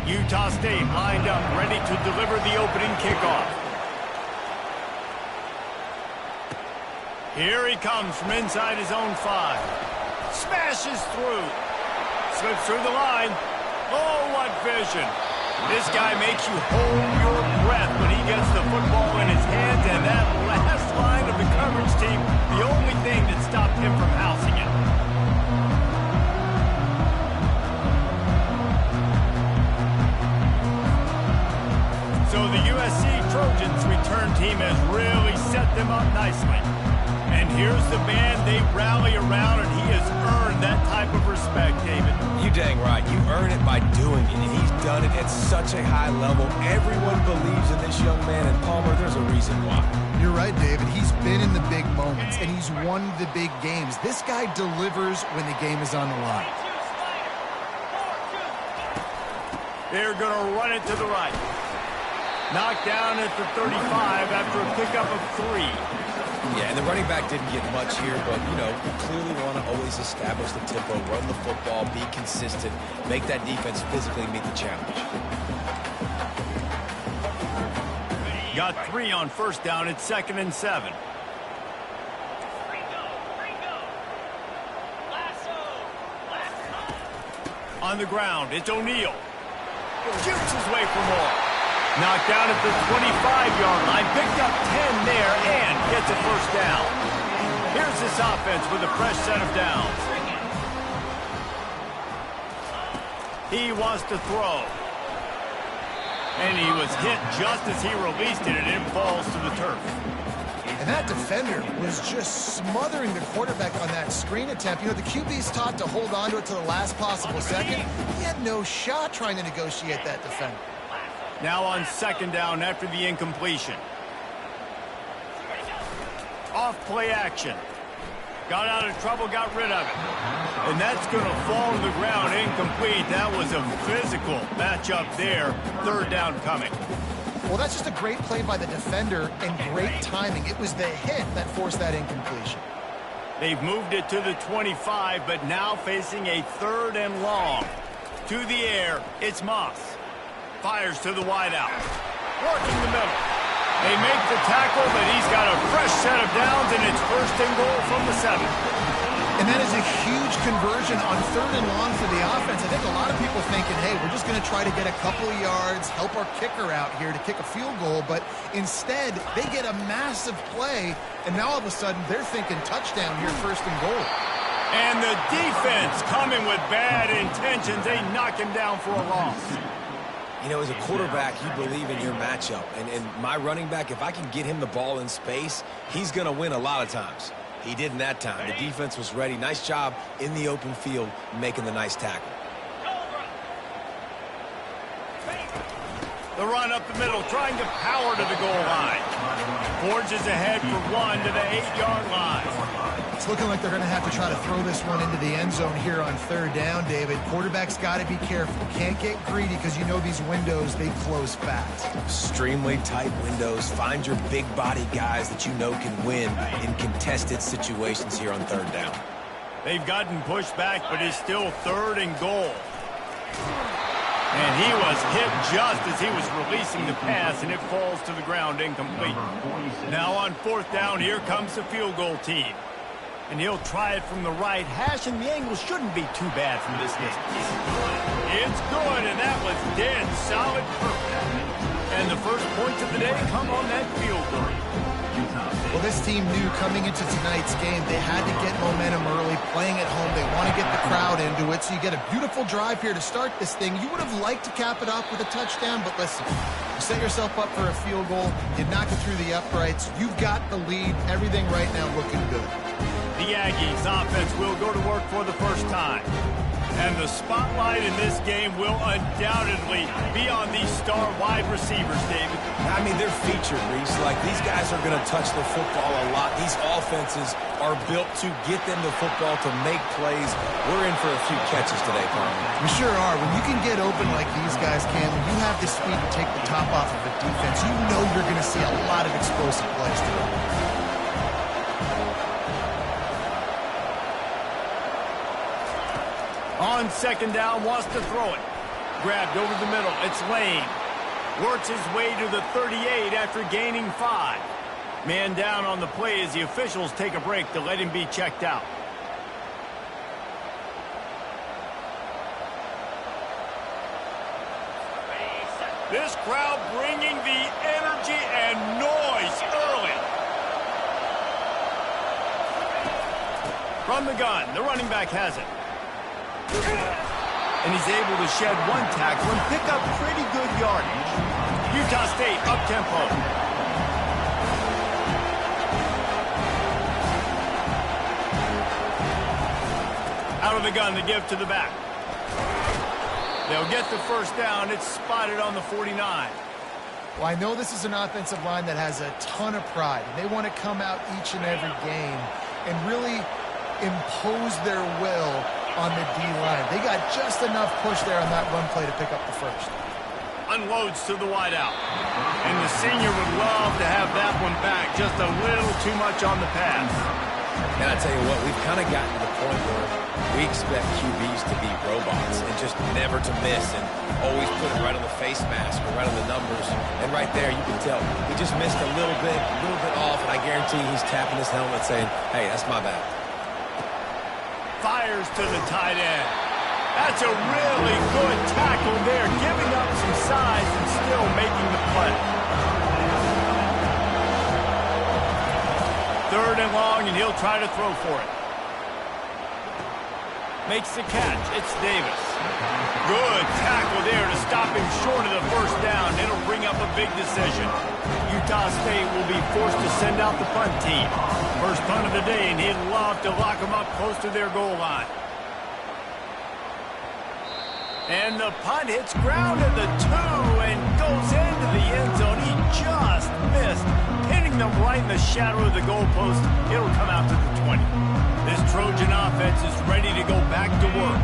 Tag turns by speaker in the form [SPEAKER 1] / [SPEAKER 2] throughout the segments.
[SPEAKER 1] Utah State lined up, ready to deliver the opening kickoff. Here he comes from inside his own 5. Smashes through. Slips through the line. Oh, what vision. This guy makes you hold your breath when he gets the football in his hands, and that last line of the coverage team, the only thing that stopped him from housing it. So the USC Trojans return team has really set them up nicely. And here's the man they rally around, and he has earned that type of respect, David.
[SPEAKER 2] You dang right. You earn it by doing it, and he's done it at such a high level. Everyone believes in this young man, and Palmer, there's a reason why.
[SPEAKER 3] You're right, David. He's been in the big moments, and he's won the big games. This guy delivers when the game is on the line.
[SPEAKER 1] They're going to run it to the right. Knocked down at the 35 after a pickup of 3.
[SPEAKER 2] Yeah, and the running back didn't get much here, but, you know, you clearly want to always establish the tempo, run the football, be consistent, make that defense physically meet the challenge.
[SPEAKER 1] Got 3 on first down. It's 2nd and 7. On the ground, it's O'Neal. Shoots his way for more. Knocked down at the 25-yard line. Picked up 10 there and gets a first down. Here's this offense with a fresh set of downs. He wants to throw. And he was hit just as he released it, and it falls to the turf.
[SPEAKER 3] And that defender was just smothering the quarterback on that screen attempt. You know, the QB's taught to hold on to it to the last possible second. He had no shot trying to negotiate that defender.
[SPEAKER 1] Now on 2nd down after the incompletion. Off play action. Got out of trouble, got rid of it. And that's going to fall to the ground incomplete. That was a physical matchup there. 3rd down coming.
[SPEAKER 3] Well, that's just a great play by the defender and great timing. It was the hit that forced that incompletion.
[SPEAKER 1] They've moved it to the 25, but now facing a 3rd and long. To the air, it's Moss. Fires to the wideout. Working the middle. They make the tackle, but he's got a fresh set of downs, and it's 1st and goal from the 7.
[SPEAKER 3] And that is a huge conversion on 3rd and long for the offense. I think a lot of people thinking, hey, we're just going to try to get a couple of yards, help our kicker out here to kick a field goal. But instead, they get a massive play, and now all of a sudden they're thinking touchdown here, 1st and goal.
[SPEAKER 1] And the defense coming with bad intentions. They knock him down for a loss.
[SPEAKER 2] You know, as a quarterback, you believe in your matchup. And my running back, if I can get him the ball in space, he's going to win a lot of times. He did in that time. The defense was ready. Nice job in the open field making the nice tackle.
[SPEAKER 1] The run up the middle, trying to power to the goal line. Forges ahead for 1 to the 8-yard line.
[SPEAKER 3] It's looking like they're going to have to try to throw this one into the end zone here on 3rd down, David. Quarterback's got to be careful. Can't get greedy because you know these windows, they close fast.
[SPEAKER 2] Extremely tight windows. Find your big body guys that you know can win in contested situations here on 3rd down.
[SPEAKER 1] They've gotten pushed back, but it's still 3rd and goal. And he was hit just as he was releasing the pass, and it falls to the ground incomplete. Now on 4th down, here comes the field goal team. And he'll try it from the right hash, and the angle shouldn't be too bad from this distance. It's good, and that was dead solid perfect. And the first points of the day come on that field goal.
[SPEAKER 3] Well, this team knew coming into tonight's game they had to get momentum early, playing at home. They want to get the crowd into it, so you get a beautiful drive here to start this thing. You would have liked to cap it off with a touchdown, but listen, you set yourself up for a field goal, you knock it through the uprights, you've got the lead, everything right now looking good.
[SPEAKER 1] The Aggies offense will go to work for the first time. And the spotlight in this game will undoubtedly be on these star wide receivers, David.
[SPEAKER 2] I mean, they're featured, Reese. Like, these guys are going to touch the football a lot. These offenses are built to get them the football, to make plays. We're in for a few catches today, Palmer.
[SPEAKER 3] We sure are. When you can get open like these guys can, when you have the speed to take the top off of a defense, you know you're going to see a lot of explosive plays today.
[SPEAKER 1] On 2nd down, wants to throw it. Grabbed over the middle. It's Lane. Works his way to the 38 after gaining 5. Man down on the play as the officials take a break to let him be checked out. This crowd bringing the energy and noise early. From the gun, the running back has it. And he's able to shed 1 tackle and pick up pretty good yardage. Utah State up-tempo. Out of the gun, the give to the back. They'll get the first down. It's spotted on the 49.
[SPEAKER 3] Well, I know this is an offensive line that has a ton of pride. And they want to come out each and every game and really impose their will on the D-line. They got just enough push there on that run play to pick up the first.
[SPEAKER 1] Unloads to the wideout. And the senior would love to have that one back. Just a little too much on the pass.
[SPEAKER 2] And I tell you what, we've kind of gotten to the point where we expect QBs to be robots and just never to miss and always put it right on the face mask or right on the numbers. And right there, you can tell he just missed a little bit off, and I guarantee he's tapping his helmet saying, hey, that's my bad.
[SPEAKER 1] Fires to the tight end. That's a really good tackle there, giving up some size and still making the play. 3rd and long, and he'll try to throw for it. Makes the catch. It's Davis. Good tackle there to stop him short of the first down. It'll bring up a big decision. Utah State will be forced to send out the punt team. First punt of the day, and he'd love to lock them up close to their goal line. And the punt hits ground at the 2 and goes into the end zone. He just missed, hitting them right in the shadow of the goalpost. It'll come out to the 20. This Trojan offense is ready to go back to work.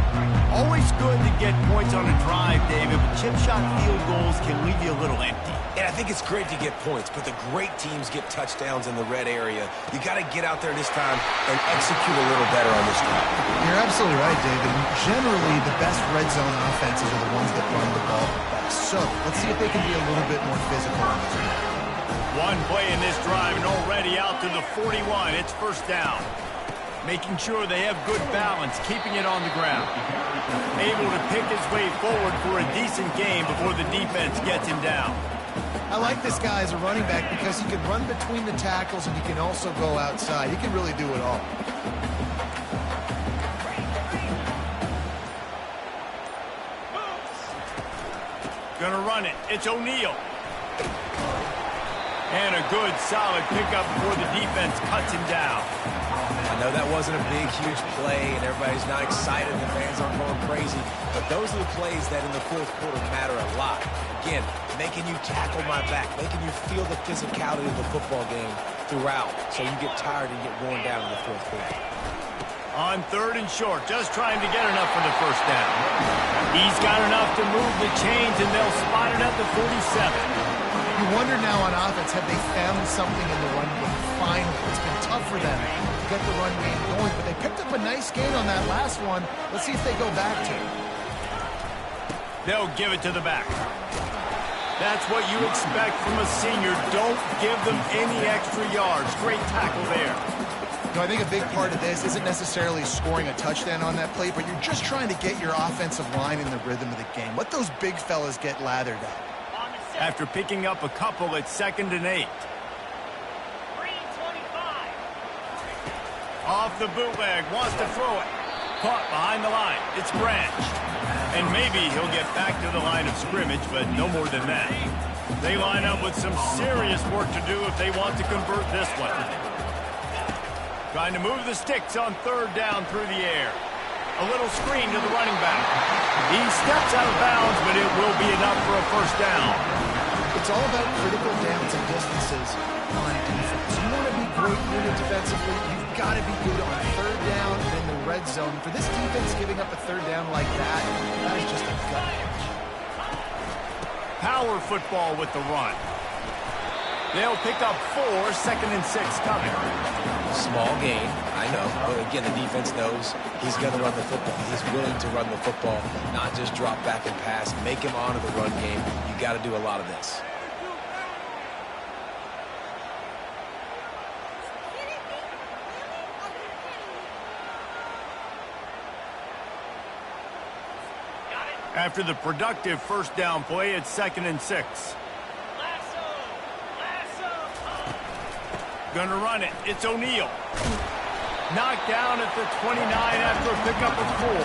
[SPEAKER 1] Always good to get points on a drive, David, but chip shot field goals can leave you a little empty.
[SPEAKER 2] And I think it's great to get points, but the great teams get touchdowns in the red area. You got to get out there this time and execute a little better on this drive.
[SPEAKER 3] You're absolutely right, David. Generally, the best red zone offenses are the ones that run the ball best. So let's see if they can be a little bit more physical on this one.
[SPEAKER 1] One play in this drive and already out to the 41. It's first down. Making sure they have good balance, keeping it on the ground. Able to pick his way forward for a decent game before the defense gets him down.
[SPEAKER 3] I like this guy as a running back because he can run between the tackles and he can also go outside. He can really do it all.
[SPEAKER 1] Gonna run it. It's O'Neal. And a good, solid pickup before the defense cuts him down.
[SPEAKER 2] I know that wasn't a big, huge play, and everybody's not excited. The fans aren't going crazy. But those are the plays that in the fourth quarter matter a lot. Again, making you tackle my back, making you feel the physicality of the football game throughout so you get tired and get worn down in the fourth quarter.
[SPEAKER 1] On 3rd and short, just trying to get enough for the first down. He's got enough to move the chains, and they'll spot it at the 47.
[SPEAKER 3] You wonder now on offense, have they found something in the run game? Finally, it's been tough for them to get the run game going, but they picked up a nice gain on that last one. Let's see if they go back to it.
[SPEAKER 1] They'll give it to the back. That's what you expect from a senior. Don't give them any extra yards. Great tackle there.
[SPEAKER 3] No, I think a big part of this isn't necessarily scoring a touchdown on that play, but you're just trying to get your offensive line in the rhythm of the game. Let those big fellas get lathered up.
[SPEAKER 1] After picking up a couple at 2nd and 8. Off the bootleg, wants to throw it. Caught behind the line. It's Branch. And maybe he'll get back to the line of scrimmage, but no more than that. They line up with some serious work to do if they want to convert this one. Trying to move the sticks on 3rd down through the air. A little screen to the running back. He steps out of bounds, but it will be enough for a first down.
[SPEAKER 3] It's all about critical downs and distances on defense. You want to be great unit defensively, you've got to be good on 3rd down and in the red zone. For this defense giving up a 3rd down like that, that is just a gut punch.
[SPEAKER 1] Power football with the run. They'll pick up 4, 2nd and 6 coming.
[SPEAKER 2] Small gain, I know. But again, the defense knows he's going to run the football. He's willing to run the football, not just drop back and pass. Make him honor the run game. You got to do a lot of this.
[SPEAKER 1] After the productive first down play, it's 2nd and 6. Gonna run it. It's O'Neal. Knocked down at the 29 after a pickup of 4.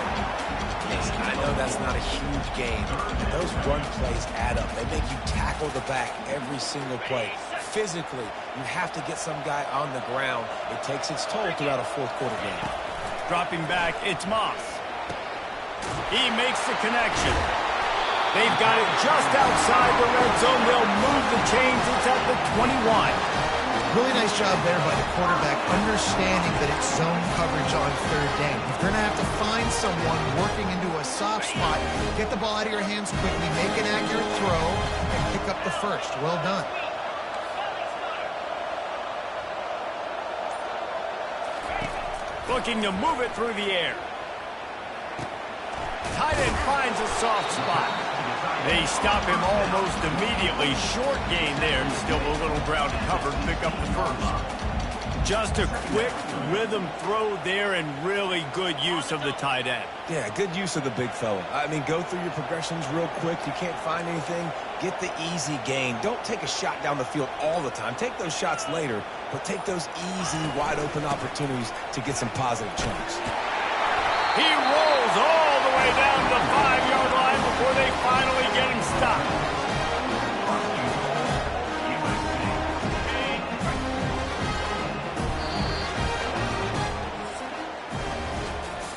[SPEAKER 2] Listen, I know that's not a huge gain, but those run plays add up. They make you tackle the back every single play. Physically, you have to get some guy on the ground. It takes its toll throughout a fourth-quarter game.
[SPEAKER 1] Dropping back, it's Moss. He makes the connection. They've got it just outside the red zone. They'll move the chains. It's at the 21.
[SPEAKER 3] Really nice job there by the quarterback, understanding that it's zone coverage on 3rd down. You're going to have to find someone working into a soft spot, get the ball out of your hands quickly, make an accurate throw, and pick up the first. Well done.
[SPEAKER 1] Looking to move it through the air. Tight end finds a soft spot. They stop him almost immediately. Short gain there, and still a little ground covered. Pick up the first. Just a quick rhythm throw there, and really good use of the tight end.
[SPEAKER 2] Yeah, good use of the big fella. I mean, go through your progressions real quick. You can't find anything, get the easy gain. Don't take a shot down the field all the time. Take those shots later, but take those easy, wide-open opportunities to get some positive chunks.
[SPEAKER 1] He rolls all the way down to the 5-yard line before they finally get him stopped.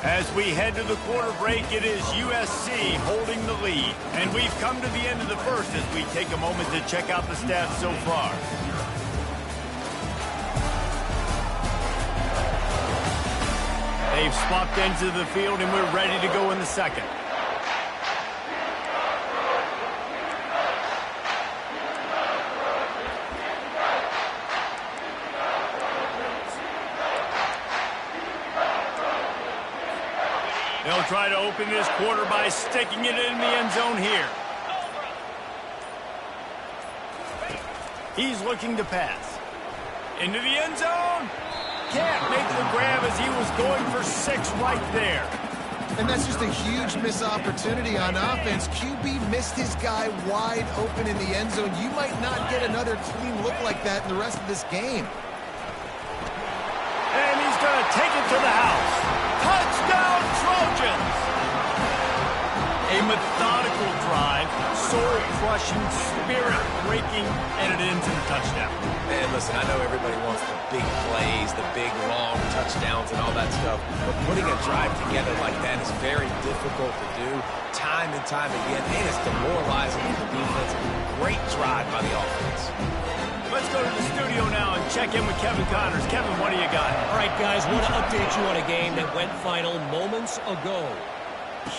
[SPEAKER 1] As we head to the quarter break, it is USC holding the lead. And we've come to the end of the first as we take a moment to check out the stats so far. They've swapped ends of the field, and we're ready to go in the second. They'll try to open this quarter by sticking it in the end zone here. He's looking to pass. Into the end zone. Can't make the grab as he was going for 6 right there.
[SPEAKER 3] And that's just a huge missed opportunity on offense. QB missed his guy wide open in the end zone. You might not get another clean look like that in the rest of this game.
[SPEAKER 1] And he's going to take it to the house. Touchdown, Trojans! A methodical drive, soul-crushing, spirit-breaking, and it ends in a touchdown.
[SPEAKER 2] Man, listen, I know everybody wants the big plays, the big, long touchdowns and all that stuff, but putting a drive together like that is very difficult to do time and time again, and it's demoralizing for the defense. Great drive by the offense.
[SPEAKER 1] Let's go to the studio now and check in with Kevin Connors. Kevin, what do you got?
[SPEAKER 4] All right, guys, want to update you on a game that went final moments ago.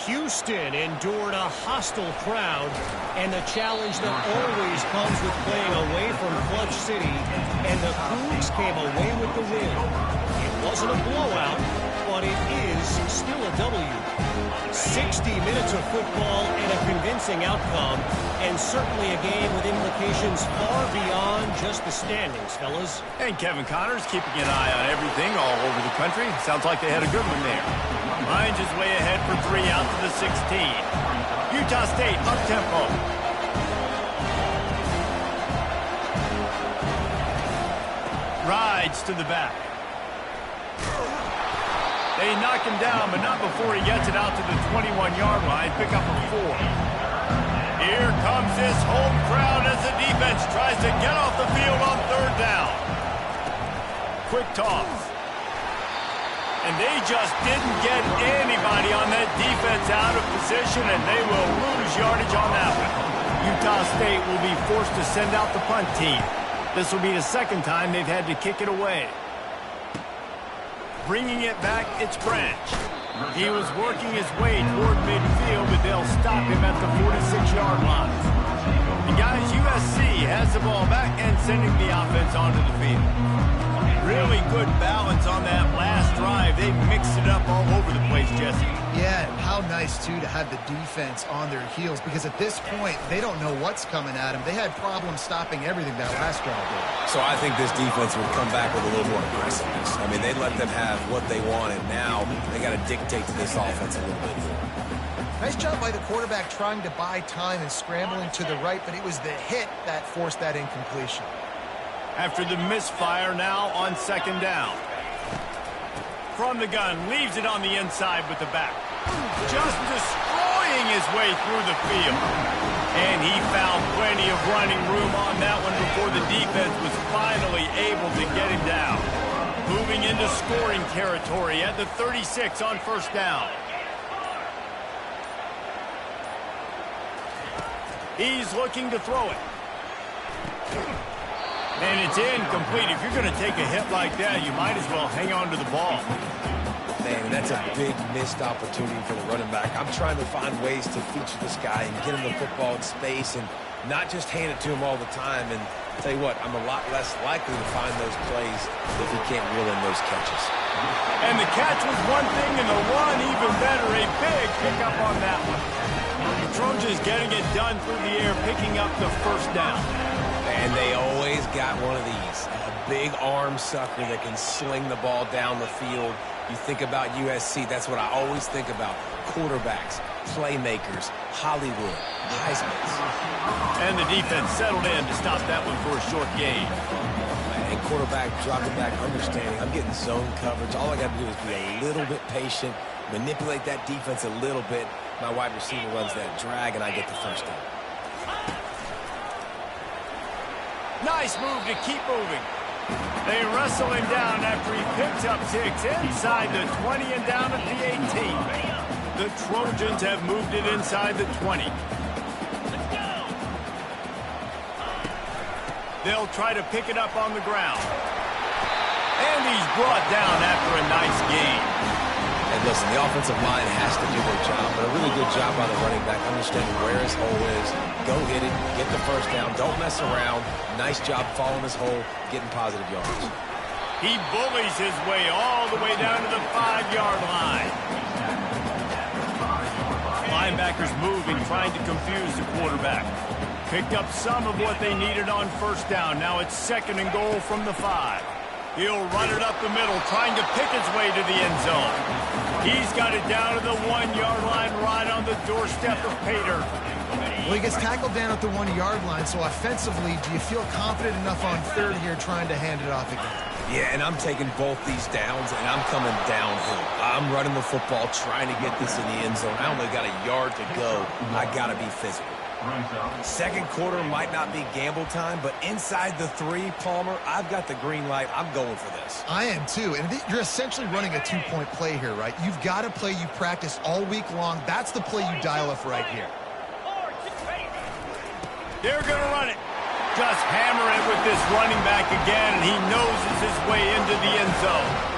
[SPEAKER 4] Houston endured a hostile crowd and the challenge that always comes with playing away from Clutch City, and the Cougs came away with the win. It wasn't a blowout, but it is still a W. 60 minutes of football and a convincing outcome, and certainly a game with implications far beyond just the standings, fellas.
[SPEAKER 1] And Kevin Connors keeping an eye on everything all over the country. Sounds like they had a good one there. Lions is way ahead for 3 out to the 16. Utah State up-tempo. Rides to the back. They knock him down, but not before he gets it out to the 21-yard line. Pick up a 4. Here comes this home crowd as the defense tries to get off the field on 3rd down. Quick toss. And they just didn't get anybody on that defense out of position, and they will lose yardage on that one. Utah State will be forced to send out the punt team. This will be the 2nd time they've had to kick it away. Bringing it back, it's Branch. He was working his way toward midfield, but they'll stop him at the 46-yard line. And guys, USC has pass the ball back and sending the offense onto the field. Really good balance on that last drive. They mixed it up all over the place, Jesse.
[SPEAKER 3] Yeah, how nice, too, to have the defense on their heels, because at this point, they don't know what's coming at them. They had problems stopping everything that last drive did.
[SPEAKER 2] So I think this defense would come back with a little more aggressiveness. I mean, they let them have what they wanted. Now they got to dictate to this offense a little bit more.
[SPEAKER 3] Nice job by the quarterback trying to buy time and scrambling to the right, but it was the hit that forced that incompletion.
[SPEAKER 1] After the misfire, now on second down. From the gun, leaves it on the inside with the back. Just destroying his way through the field. And he found plenty of running room on that one before the defense was finally able to get him down. Moving into scoring territory at the 36 on first down. He's looking to throw it. And it's incomplete. If you're going to take a hit like that, you might as well hang on to the ball.
[SPEAKER 2] Man, that's a big missed opportunity for the running back. I'm trying to find ways to feature this guy and get him the football in space and not just hand it to him all the time. And I'll tell you what, I'm a lot less likely to find those plays if he can't reel in those catches.
[SPEAKER 1] And the catch was one thing, and the run even better. A big pickup on that one. The Trojans getting it done through the air, picking up the first down.
[SPEAKER 2] And they always got one of these, a big arm sucker that can sling the ball down the field. You think about USC, that's what I always think about. Quarterbacks, playmakers, Hollywood, Heismans.
[SPEAKER 1] And the defense settled in to stop that one for a short gain.
[SPEAKER 2] And quarterback dropping back, understanding, I'm getting zone coverage. All I got to do is be a little bit patient, manipulate that defense a little bit. My wide receiver runs that drag, and I get the first down.
[SPEAKER 1] Nice move to keep moving. They wrestle him down after he picks up 6 inside the 20 and down at the 18. The Trojans have moved it inside the 20. They'll try to pick it up on the ground. And he's brought down after a nice gain.
[SPEAKER 2] And listen, the offensive line has to do their job, but a really good job by the running back, understanding where his hole is. Go hit it, get the first down, don't mess around. Nice job following his hole, getting positive yards.
[SPEAKER 1] He bullies his way all the way down to the 5-yard line. Linebackers moving, trying to confuse the quarterback. Picked up some of what they needed on first down. Now it's second and goal from the 5. He'll run it up the middle, trying to pick his way to the end zone. He's got it down to the 1-yard line, right on the doorstep of Pater.
[SPEAKER 3] Well, he gets tackled down at the 1-yard line, so offensively, do you feel confident enough on third here trying to hand it off again?
[SPEAKER 2] Yeah, and I'm taking both these downs, and I'm coming downhill. I'm running the football, trying to get this in the end zone. I only got a yard to go. I got to be physical. Second quarter might not be gamble time, but inside the 3, Palmer, I've got the green light. I'm going for this.
[SPEAKER 3] I am too, and you're essentially running a 2-point play here, right? You've got a play you practice all week long. That's the play you dial up right here.
[SPEAKER 1] They're going to run it. Just hammer it with this running back again, and he noses his way into the end zone.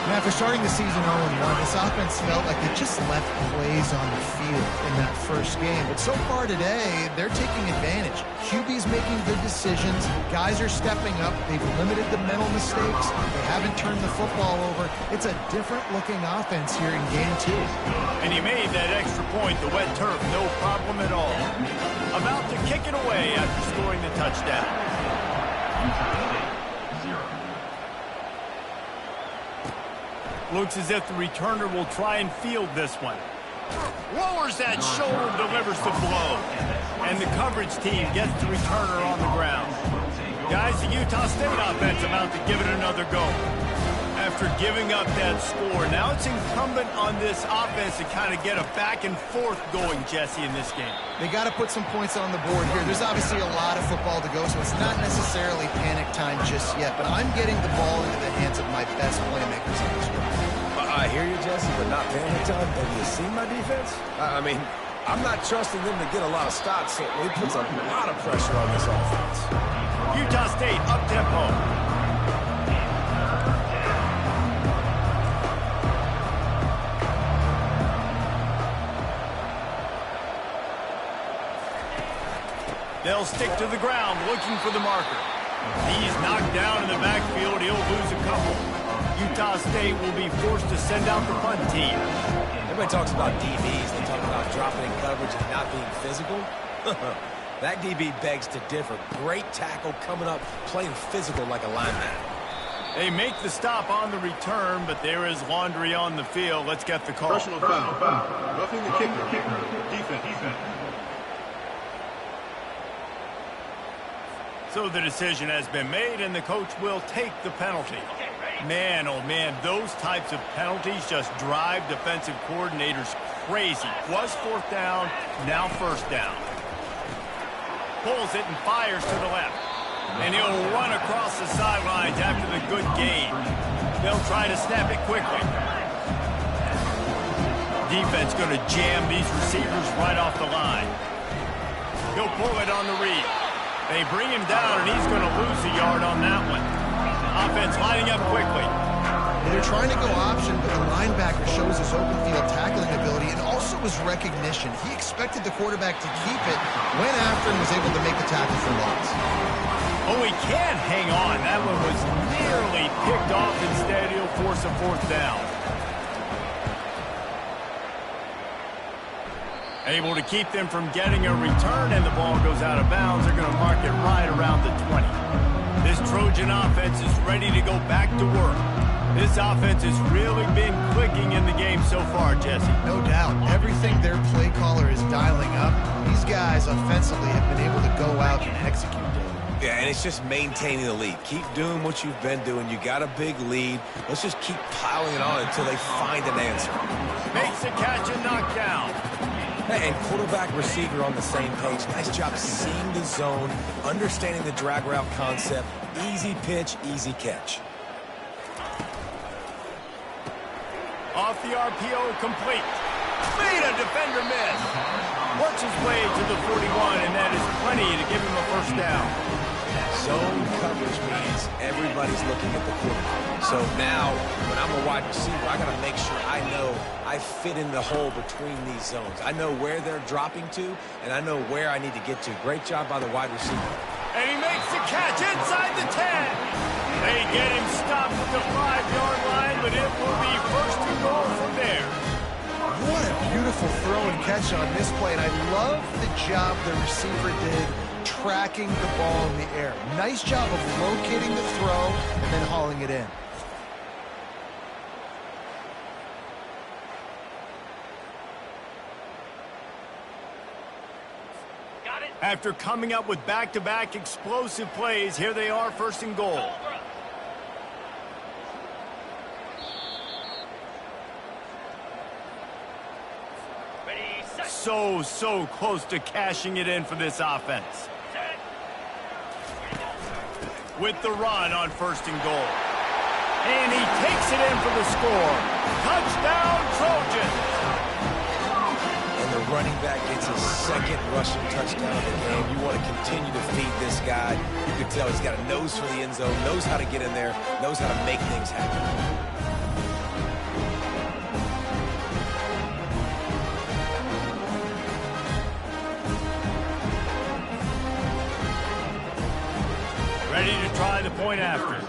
[SPEAKER 3] Now, after starting the season 0-1, this offense felt like it just left plays on the field in that first game. But so far today, they're taking advantage. QB's making good decisions. Guys are stepping up. They've limited the mental mistakes. They haven't turned the football over. It's a different-looking offense here in Game 2.
[SPEAKER 1] And he made that extra point, the wet turf, no problem at all. About to kick it away after scoring the touchdown. Looks as if the returner will try and field this one. Lowers that shoulder, delivers the blow. And the coverage team gets the returner on the ground. Guys, the Utah State offense about to give it another go. After giving up that score, now it's incumbent on this offense to kind of get a back and forth going, Jesse, in this game.
[SPEAKER 3] They got to put some points on the board here. There's obviously a lot of football to go, so it's not necessarily panic time just yet, but I'm getting the ball into the hands of my best playmakers on this drive.
[SPEAKER 2] I hear you, Jesse, but not panic time. Have you seen my defense? I mean, I'm not trusting them to get a lot of stops, so it puts a lot of pressure on this offense.
[SPEAKER 1] Utah State up-tempo. They'll stick to the ground looking for the marker. He's knocked down in the backfield. He'll lose a couple. Utah State will be forced to send out the punt team.
[SPEAKER 2] Everybody talks about DBs. They talk about dropping in coverage and not being physical. That DB begs to differ. Great tackle coming up, playing physical like a linebacker.
[SPEAKER 1] They make the stop on the return, but there is laundry on the field. Let's get the call.
[SPEAKER 5] Personal foul. Roughing the kicker. Defense.
[SPEAKER 1] So the decision has been made, and the coach will take the penalty. Man, oh man, those types of penalties just drive defensive coordinators crazy. Was fourth down, now first down. Pulls it and fires to the left. And he'll run across the sidelines after the good gain. They'll try to snap it quickly. Defense going to jam these receivers right off the line. He'll pull it on the read. They bring him down, and he's going to lose a yard on that one. Offense lining up quickly.
[SPEAKER 3] They're trying to go option, but the linebacker shows his open field tackling ability and also his recognition. He expected the quarterback to keep it, went after and was able to make the tackle for loss.
[SPEAKER 1] Oh, he can't hang on. That one was nearly picked off. Instead, he'll force a fourth down. Able to keep them from getting a return, and the ball goes out of bounds. They're going to mark it right around the 20. This Trojan offense is ready to go back to work. This offense has really been clicking in the game so far, Jesse.
[SPEAKER 3] No doubt. Everything their play caller is dialing up, these guys offensively have been able to go out and execute.
[SPEAKER 2] Yeah, and it's just maintaining the lead. Keep doing what you've been doing. You got a big lead. Let's just keep piling it on until they find an answer.
[SPEAKER 1] Makes a catch and knocked down.
[SPEAKER 2] And quarterback receiver on the same page. Nice job seeing the zone, understanding the drag route concept. Easy pitch, easy catch.
[SPEAKER 1] Off the RPO, complete. Made a defender miss. Works his way to the 41, and that is plenty to give him a first down.
[SPEAKER 2] Zone coverage means everybody's looking at the quarterback. So now, when I'm a wide receiver, I got to make sure I know I fit in the hole between these zones. I know where they're dropping to, and I know where I need to get to. Great job by the wide receiver.
[SPEAKER 1] And he makes the catch inside the 10. They get him stopped at the 5-yard line, but it will be first and goal from there.
[SPEAKER 3] What a beautiful throw and catch on this play, and I love the job the receiver did tracking the ball in the air. Nice job of locating the throw and then hauling it in.
[SPEAKER 1] After coming up with back-to-back explosive plays, here they are, first and goal. So close to cashing it in for this offense. With the run on first and goal. And he takes it in for the score. Touchdown, Trojans!
[SPEAKER 2] And the running back gets his second rushing touchdown of the game. You want to continue to feed this guy. You can tell he's got a nose for the end zone, knows how to get in there, knows how to make things happen.
[SPEAKER 1] Ready to try the point after.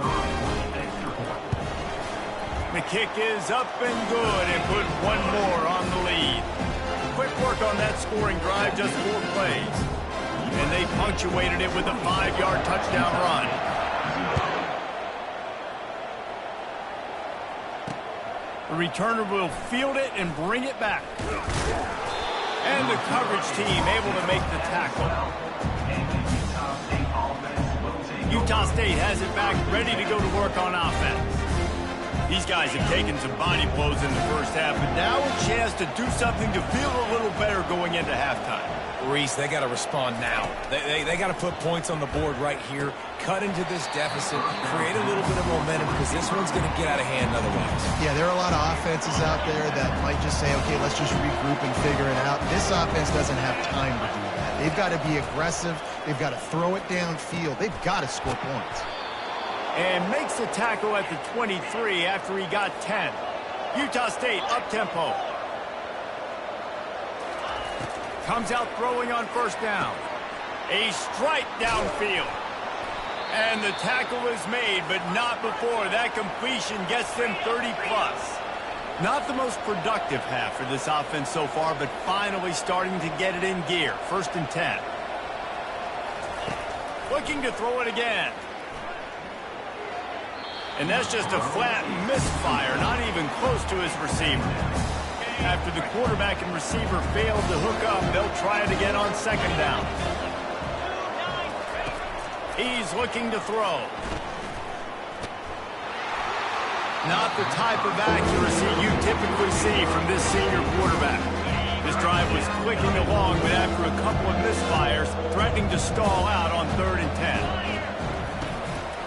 [SPEAKER 1] The kick is up and good, and put one more on the lead. Quick work on that scoring drive, just 4 plays. And they punctuated it with a 5-yard touchdown run. The returner will field it and bring it back. And the coverage team able to make the tackle. Utah State has it back, ready to go to work on offense. These guys have taken some body blows in the first half, but now a chance to do something to feel a little better going into halftime.
[SPEAKER 2] Reese, they got to respond now. They got to put points on the board right here, cut into this deficit, create a little bit of momentum, because this one's going to get out of hand otherwise.
[SPEAKER 3] Yeah, there are a lot of offenses out there that might just say, okay, let's just regroup and figure it out. This offense doesn't have time to do that. They've got to be aggressive. They've got to throw it downfield. They've got to score points.
[SPEAKER 1] And makes the tackle at the 23 after he got 10. Utah State up-tempo. Comes out throwing on first down. A strike downfield. And the tackle is made, but not before that completion gets them 30-plus. Not the most productive half for this offense so far, but finally starting to get it in gear. 1st and 10. Looking to throw it again. And that's just a flat misfire, not even close to his receiver. After the quarterback and receiver failed to hook up, they'll try it again on 2nd down. He's looking to throw. Not the type of accuracy you typically see from this senior quarterback. This drive was clicking along, but after a couple of misfires, threatening to stall out on 3rd and 10.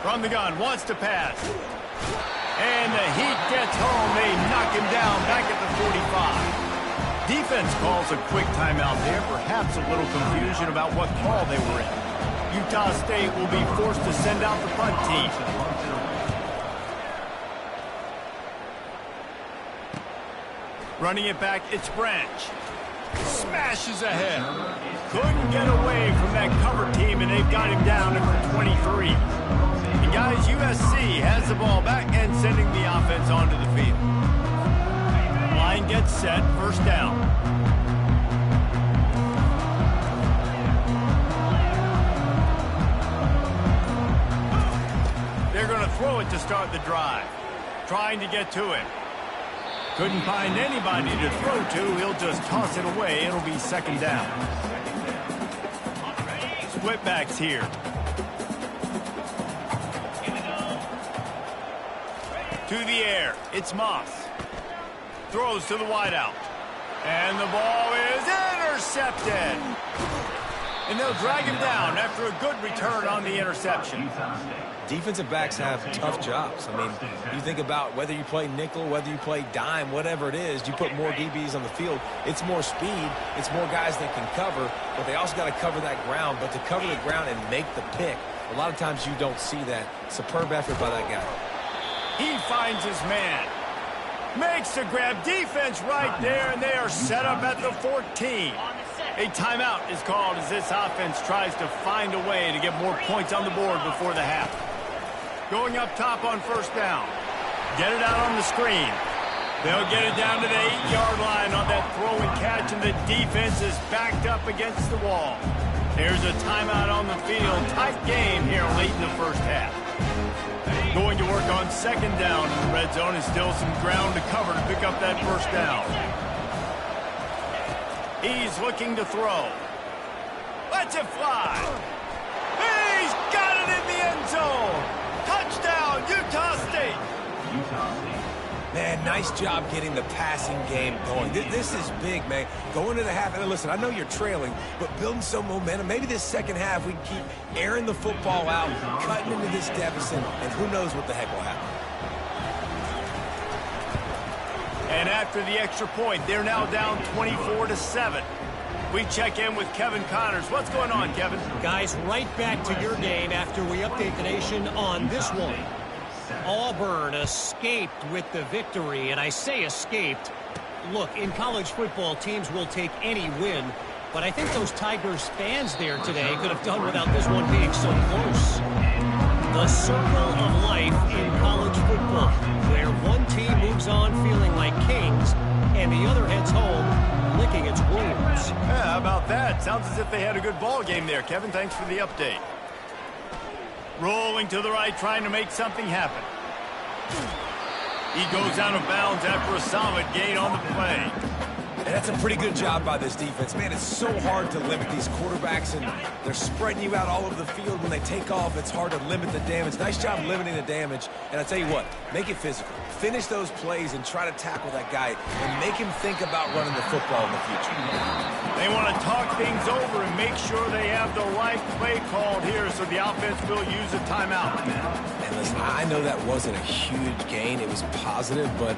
[SPEAKER 1] From the gun, wants to pass. And the heat gets home. They knock him down back at the 45. Defense calls a quick timeout there, perhaps a little confusion about what call they were in. Utah State will be forced to send out the punt team. Running it back, it's Branch. Smashes ahead. Couldn't get away from that cover team, and they've got him down at 23. And guys, USC has the ball back and sending the offense onto the field. Line gets set, 1st down. They're going to throw it to start the drive. Trying to get to it. Couldn't find anybody to throw to. He'll just toss it away. It'll be 2nd down. Split backs here. To the air. It's Moss. Throws to the wideout. And the ball is intercepted. And they'll drag him down after a good return on the interception.
[SPEAKER 2] Defensive backs have tough jobs. I mean, you think about whether you play nickel, whether you play dime, whatever it is, you put more DBs on the field, it's more speed, it's more guys that can cover, but they also got to cover that ground. But to cover the ground and make the pick, a lot of times you don't see that. Superb effort by that guy.
[SPEAKER 1] He finds his man. Makes the grab. Defense right there, and they are set up at the 14. A timeout is called as this offense tries to find a way to get more points on the board before the half. Going up top on 1st down. Get it out on the screen. They'll get it down to the 8-yard line on that throw and catch, and the defense is backed up against the wall. There's a timeout on the field. Tight game here late in the 1st half. Going to work on 2nd down in the red zone, and still some ground to cover to pick up that 1st down. He's looking to throw. Lets it fly. He's got it in the end zone. Touchdown, Utah State.
[SPEAKER 2] Man, nice job getting the passing game going. This is big, man. Going to the half, and listen, I know you're trailing, but building some momentum. Maybe this 2nd half we can keep airing the football out, cutting into this deficit, and who knows what the heck will happen.
[SPEAKER 1] And after the extra point, they're now down 24-7. We check in with Kevin Connors. What's going on, Kevin?
[SPEAKER 4] Guys, right back to your game after we update the nation on this one. Auburn escaped with the victory, and I say escaped. Look, in college football, teams will take any win, but I think those Tigers fans there today could have done without this one being so close. The circle of life in college football, where one team moves on feeling like kings, and the other heads home licking its wounds.
[SPEAKER 1] Yeah, how about that? Sounds as if they had a good ball game there. Kevin, thanks for the update. Rolling to the right, trying to make something happen. He goes out of bounds after a solid gain on the play.
[SPEAKER 2] And that's a pretty good job by this defense. Man, it's so hard to limit these quarterbacks, and they're spreading you out all over the field. When they take off, it's hard to limit the damage. Nice job limiting the damage. And I tell you what, make it physical. Finish those plays and try to tackle that guy and make him think about running the football in the future.
[SPEAKER 1] They want to talk things over and make sure they have the right play called here, so the offense will use a timeout.
[SPEAKER 2] And listen, I know that wasn't a huge gain. It was positive, but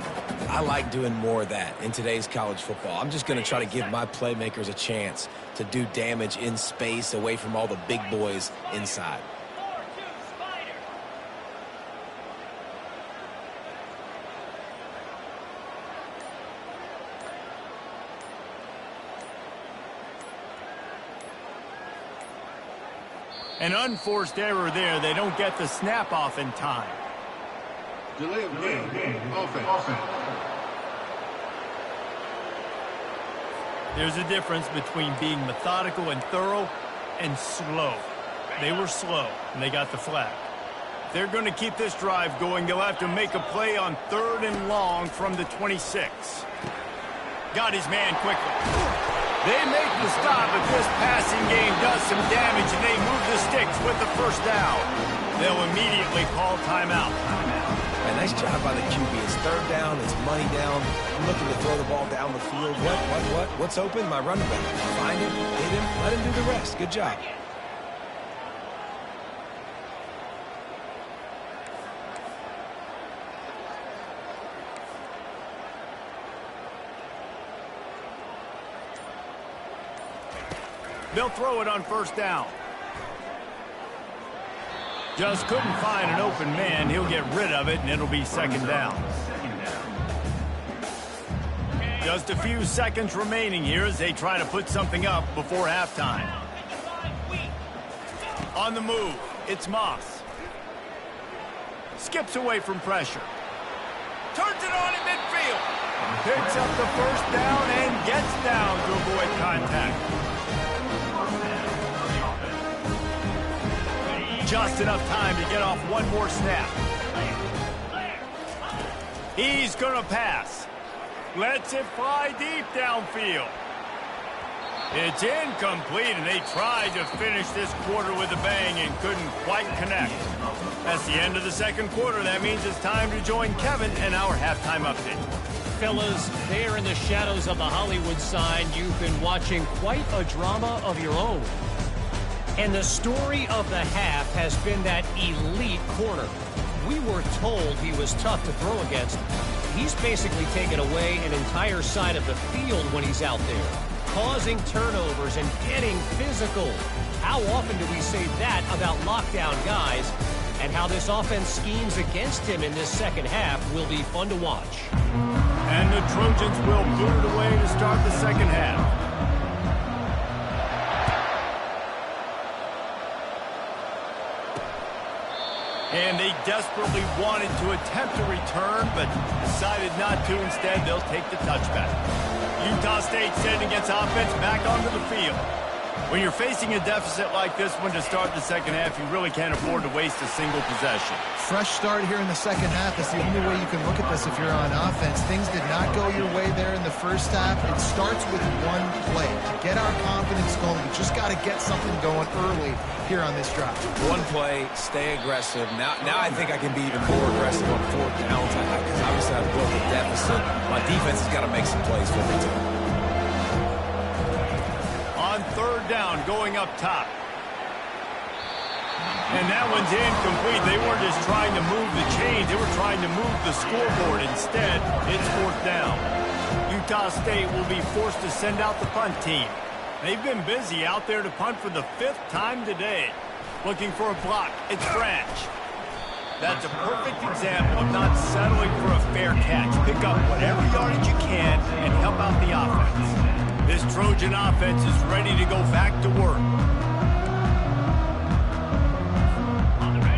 [SPEAKER 2] I like doing more of that in today's college football. I'm just going to try to give my playmakers a chance to do damage in space away from all the big boys inside.
[SPEAKER 1] An unforced error there. They don't get the snap off in time.
[SPEAKER 5] Delay of game. Offense.
[SPEAKER 1] There's a difference between being methodical and thorough and slow. They were slow, and they got the flag. If they're going to keep this drive going, they'll have to make a play on 3rd and long from the 26. Got his man quickly. They make the stop, but this passing game does some damage, and they move the sticks with the first down. They'll immediately call timeout.
[SPEAKER 2] A nice job by the QB. It's 3rd down. It's money down. I'm looking to throw the ball down the field. What? What's open? My running back. Find him, hit him, let him do the rest. Good job.
[SPEAKER 1] They'll throw it on 1st down. Just couldn't find an open man. He'll get rid of it, and it'll be 2nd down. Just a few seconds remaining here as they try to put something up before halftime. On the move, it's Moss. Skips away from pressure. Turns it on in midfield. Picks up the 1st down and gets down to avoid contact. Just enough time to get off one more snap. He's going to pass. Lets it fly deep downfield. It's incomplete, and they tried to finish this quarter with a bang and couldn't quite connect. That's the end of the 2nd quarter. That means it's time to join Kevin and our halftime update.
[SPEAKER 4] Fellas, there in the shadows of the Hollywood sign, you've been watching quite a drama of your own. And the story of the half has been that elite corner. We were told he was tough to throw against. He's basically taken away an entire side of the field when he's out there, causing turnovers and getting physical. How often do we say that about lockdown guys? And how this offense schemes against him in this 2nd half will be fun to watch.
[SPEAKER 1] And the Trojans will boot it away to start the 2nd half. And they desperately wanted to attempt a return, but decided not to. Instead, they'll take the touchback. Utah State sending its offense back onto the field. When you're facing a deficit like this one to start the 2nd half, you really can't afford to waste a single possession.
[SPEAKER 3] Fresh start here in the 2nd half is the only way you can look at this if you're on offense. Things did not go your way there in the 1st half. It starts with one play. To get our confidence going, we just got to get something going early here on this drive.
[SPEAKER 2] One play, stay aggressive. Now I think I can be even more aggressive on 4th downs because obviously I've built a deficit. My defense has got to make some plays for me too.
[SPEAKER 1] On 3rd down, going up top. And that one's incomplete. They weren't just trying to move the chains. They were trying to move the scoreboard. Instead, it's 4th down. Utah State will be forced to send out the punt team. They've been busy out there to punt for the 5th time today. Looking for a block. It's Branch. That's a perfect example of not settling for a fair catch. Pick up whatever yardage you can and help out the offense. This Trojan offense is ready to go back to work.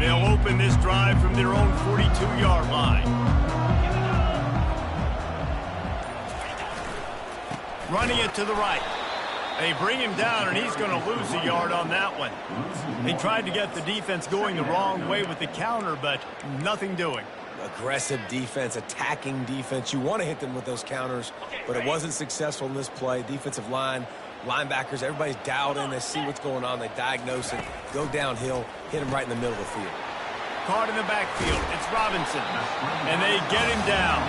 [SPEAKER 1] They'll open this drive from their own 42-yard line. Running it to the right. They bring him down, and he's going to lose a yard on that one. They tried to get the defense going the wrong way with the counter, but nothing doing.
[SPEAKER 2] Aggressive defense, attacking defense. You want to hit them with those counters, but it wasn't successful in this play. Defensive line, linebackers, everybody's dialed in. They see what's going on. They diagnose it, go downhill, hit him right in the middle of the field.
[SPEAKER 1] Caught in the backfield. It's Robinson, and they get him down.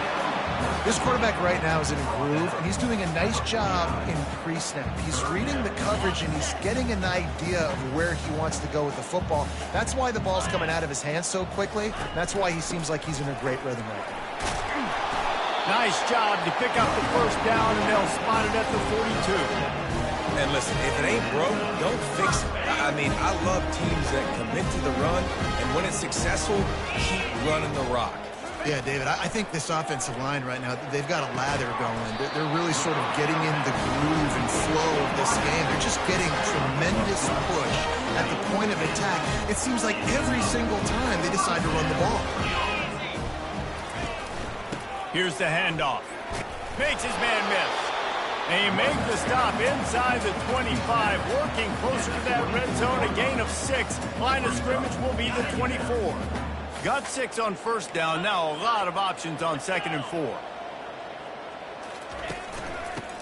[SPEAKER 3] This quarterback right now is in a groove, and he's doing a nice job in pre-snap. He's reading the coverage, and he's getting an idea of where he wants to go with the football. That's why the ball's coming out of his hands so quickly. That's why he seems like he's in a great rhythm right now.
[SPEAKER 1] Nice job to pick up the 1st down, and they'll spot it at the 42.
[SPEAKER 2] And listen, if it ain't broke, don't fix it. I mean, I love teams that commit to the run, and when it's successful, keep running the rock.
[SPEAKER 3] Yeah, David, I think this offensive line right now, they've got a lather going. They're really sort of getting in the groove and flow of this game. They're just getting tremendous push at the point of attack. It seems like every single time they decide to run the ball.
[SPEAKER 1] Here's the handoff. Makes his man miss. And he makes the stop inside the 25, working closer to that red zone, a gain of 6. Line of scrimmage will be the 24. Got 6 on first down. Now a lot of options on 2nd and 4.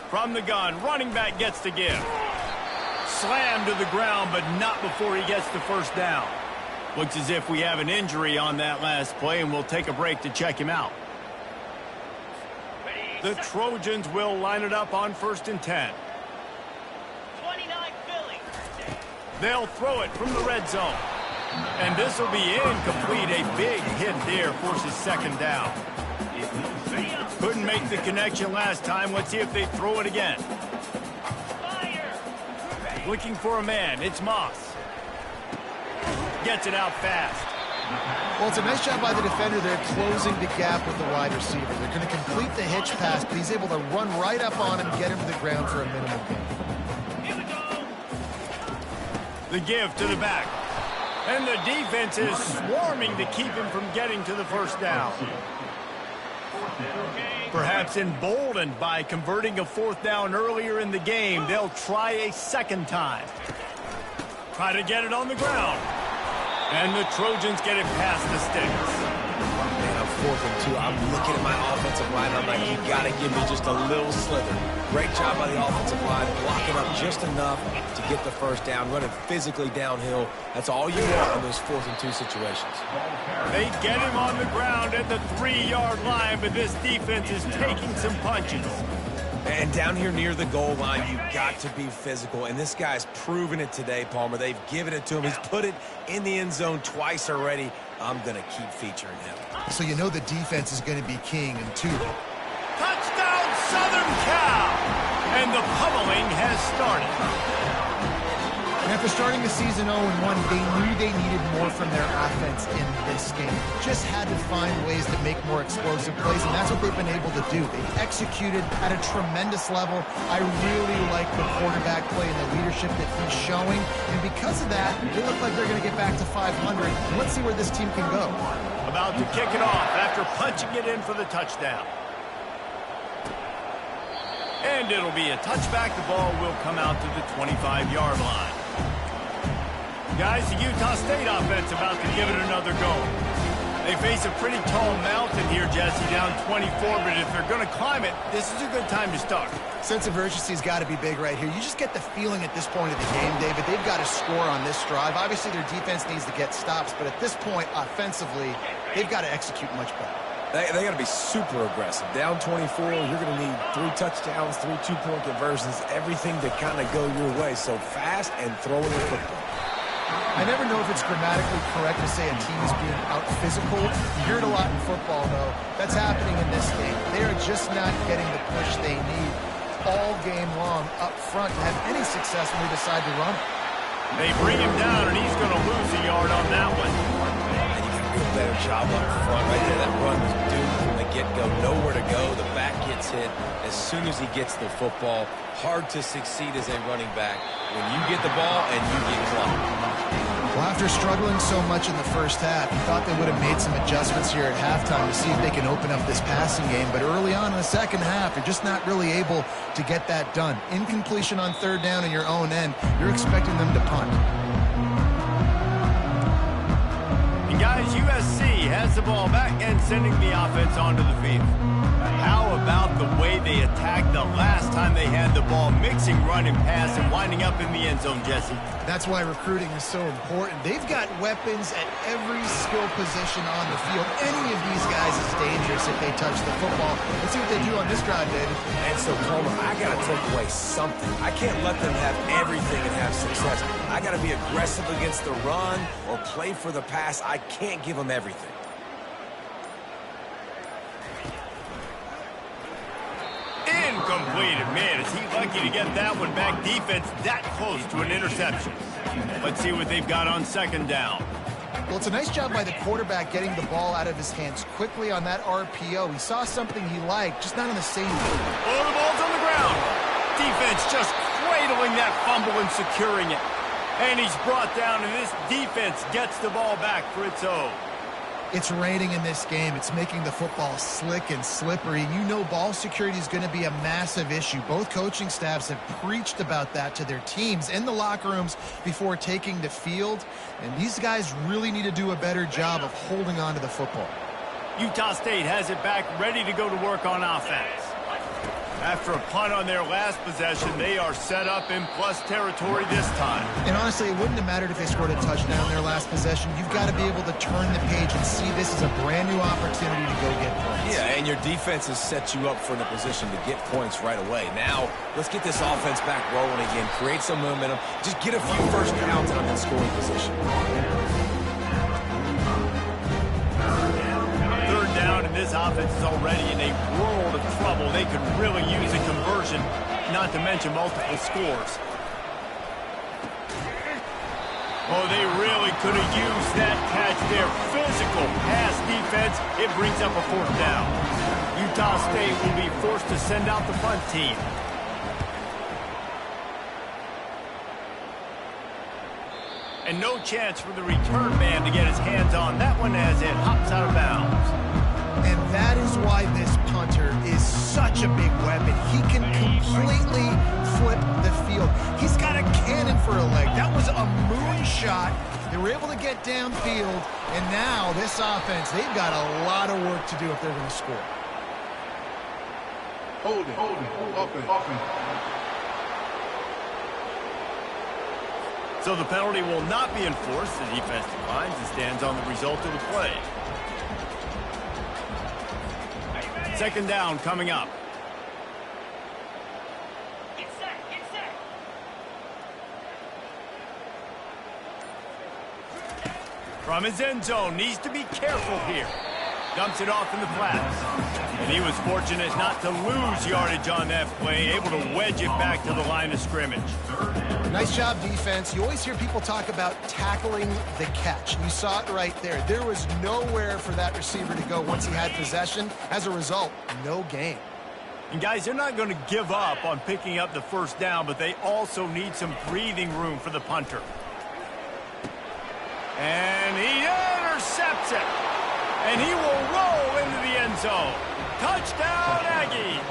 [SPEAKER 1] From the gun, running back gets to give. Slammed to the ground, but not before he gets the first down. Looks as if we have an injury on that last play, and we'll take a break to check him out. The Trojans will line it up on 1st and 10.
[SPEAKER 6] 29 Philly.
[SPEAKER 1] They'll throw it from the red zone. And this will be incomplete. A big hit there forces 2nd down. Couldn't make the connection last time. Let's see if they throw it again. Looking for a man. It's Moss. Gets it out fast.
[SPEAKER 3] Well, it's a nice job by the defender. They're closing the gap with the wide receiver. They're going to complete the hitch pass, but he's able to run right up on him, get him to the ground for a minimal gain.
[SPEAKER 1] The give to the back. And the defense is swarming to keep him from getting to the first down. Perhaps emboldened by converting a 4th down earlier in the game, they'll try a 2nd time. Try to get it on the ground. And the Trojans get it past the sticks.
[SPEAKER 2] Man, I'm 4th and 2. I'm looking at my offensive line. I'm like, you got to give me just a little slither. Great job by the offensive line, blocking up just enough to get the first down, running physically downhill. That's all you want in those 4th and 2 situations.
[SPEAKER 1] They get him on the ground at the 3-yard line, but this defense is taking some punches.
[SPEAKER 2] And down here near the goal line, you got to be physical. And this guy's proven it today, Palmer. They've given it to him. He's put it in the end zone twice already. I'm going to keep featuring him.
[SPEAKER 3] So you know the defense is going to be king in 2.
[SPEAKER 1] Touchdown, Southern Cal! And the pummeling has started.
[SPEAKER 3] And after starting the season 0-1, they knew they needed more from their offense in this game. Just had to find ways to make more explosive plays, and that's what they've been able to do. They've executed at a tremendous level. I really like the quarterback play and the leadership that he's showing. And because of that, they look like they're going to get back to 500. And let's see where this team can go.
[SPEAKER 1] About to kick it off after punching it in for the touchdown. And it'll be a touchback. The ball will come out to the 25-yard line. Guys, the Utah State offense about to give it another go. They face a pretty tall mountain here, Jesse, down 24, but if they're going to climb it, this is a good time to start.
[SPEAKER 3] Sense of urgency's got to be big right here. You just get the feeling at this point of the game, David, they've got to score on this drive. Obviously, their defense needs to get stops, but at this point, offensively, they've got to execute much better.
[SPEAKER 2] They got to be super aggressive. Down 24, you're going to need 3 touchdowns, 3 two-point conversions, everything to kind of go your way. So fast and throwing the football.
[SPEAKER 3] I never know if it's grammatically correct to say a team is being out-physical. You hear it a lot in football, though. That's happening in this game. They are just not getting the push they need all game long up front to have any success when they decide to run it.
[SPEAKER 1] They bring him down, and he's going to lose a yard on that one.
[SPEAKER 2] And you got to do a better job up front right there. That run was doomed from the get-go. Nowhere to go. The back gets hit as soon as he gets the football. Hard to succeed as a running back when you get the ball and you get clocked.
[SPEAKER 3] Well, after struggling so much in the first half, you thought they would have made some adjustments here at halftime to see if they can open up this passing game. But early on in the second half, they're just not really able to get that done. Incompletion on 3rd down in your own end, you're expecting them to punt.
[SPEAKER 1] And guys, USC has the ball back and sending the offense onto the field. How about the way they attacked the last time they had the ball, mixing run and pass and winding up in the end zone, Jesse?
[SPEAKER 3] That's why recruiting is so important. They've got weapons at every skill position on the field. Any of these guys is dangerous if they touch the football. Let's see what they do on this drive, David.
[SPEAKER 2] And so, Palmer, I got to take away something. I can't let them have everything and have success. I got to be aggressive against the run or play for the pass. I can't give them everything.
[SPEAKER 1] Incomplete. Man, is he lucky to get that one back. Defense that close to an interception. Let's see what they've got on 2nd down.
[SPEAKER 3] Well, it's a nice job by the quarterback getting the ball out of his hands quickly on that RPO. He saw something he liked, just not on the same field.
[SPEAKER 1] Oh, the ball's on the ground. Defense just cradling that fumble and securing it. And he's brought down, and this defense gets the ball back for its own.
[SPEAKER 3] It's raining in this game. It's making the football slick and slippery. You know ball security is going to be a massive issue. Both coaching staffs have preached about that to their teams in the locker rooms before taking the field. And these guys really need to do a better job of holding on to the football.
[SPEAKER 1] Utah State has it back, ready to go to work on offense. After a punt on their last possession, they are set up in plus territory this time.
[SPEAKER 3] And honestly, it wouldn't have mattered if they scored a touchdown their last possession. You've got to be able to turn the page and see this is a brand new opportunity to go get points.
[SPEAKER 2] Yeah, and your defense has set you up for the position to get points right away. Now, let's get this offense back rolling again, create some momentum, just get a few first downs and I'm in scoring position.
[SPEAKER 1] Down, and this offense is already in a world of trouble. They could really use a conversion, not to mention multiple scores. Oh, they really could have used that catch there. Physical pass defense. It brings up a fourth down. Utah State will be forced to send out the punt team. And no chance for the return man to get his hands on that one as it hops out of bounds.
[SPEAKER 3] And that is why this punter is such a big weapon. He can completely flip the field. He's got a cannon for a leg. That was a moonshot. They were able to get downfield, and now this offense, they've got a lot of work to do if they're going to score.
[SPEAKER 5] Holding. Offense.
[SPEAKER 1] So the penalty will not be enforced. The defense declines and stands on the result of the play. Second down coming up.
[SPEAKER 6] Get set.
[SPEAKER 1] From his end zone, needs to be careful here. Dumps it off in the flats. And he was fortunate not to lose yardage on that play, able to wedge it back to the line of scrimmage.
[SPEAKER 3] Nice job, defense. You always hear people talk about tackling the catch. You saw it right there. There was nowhere for that receiver to go once he had possession. As a result, no gain.
[SPEAKER 1] And guys, they're not going to give up on picking up the first down, but they also need some breathing room for the punter. And he intercepts it. And he will roll into the end zone. Touchdown, Aggies.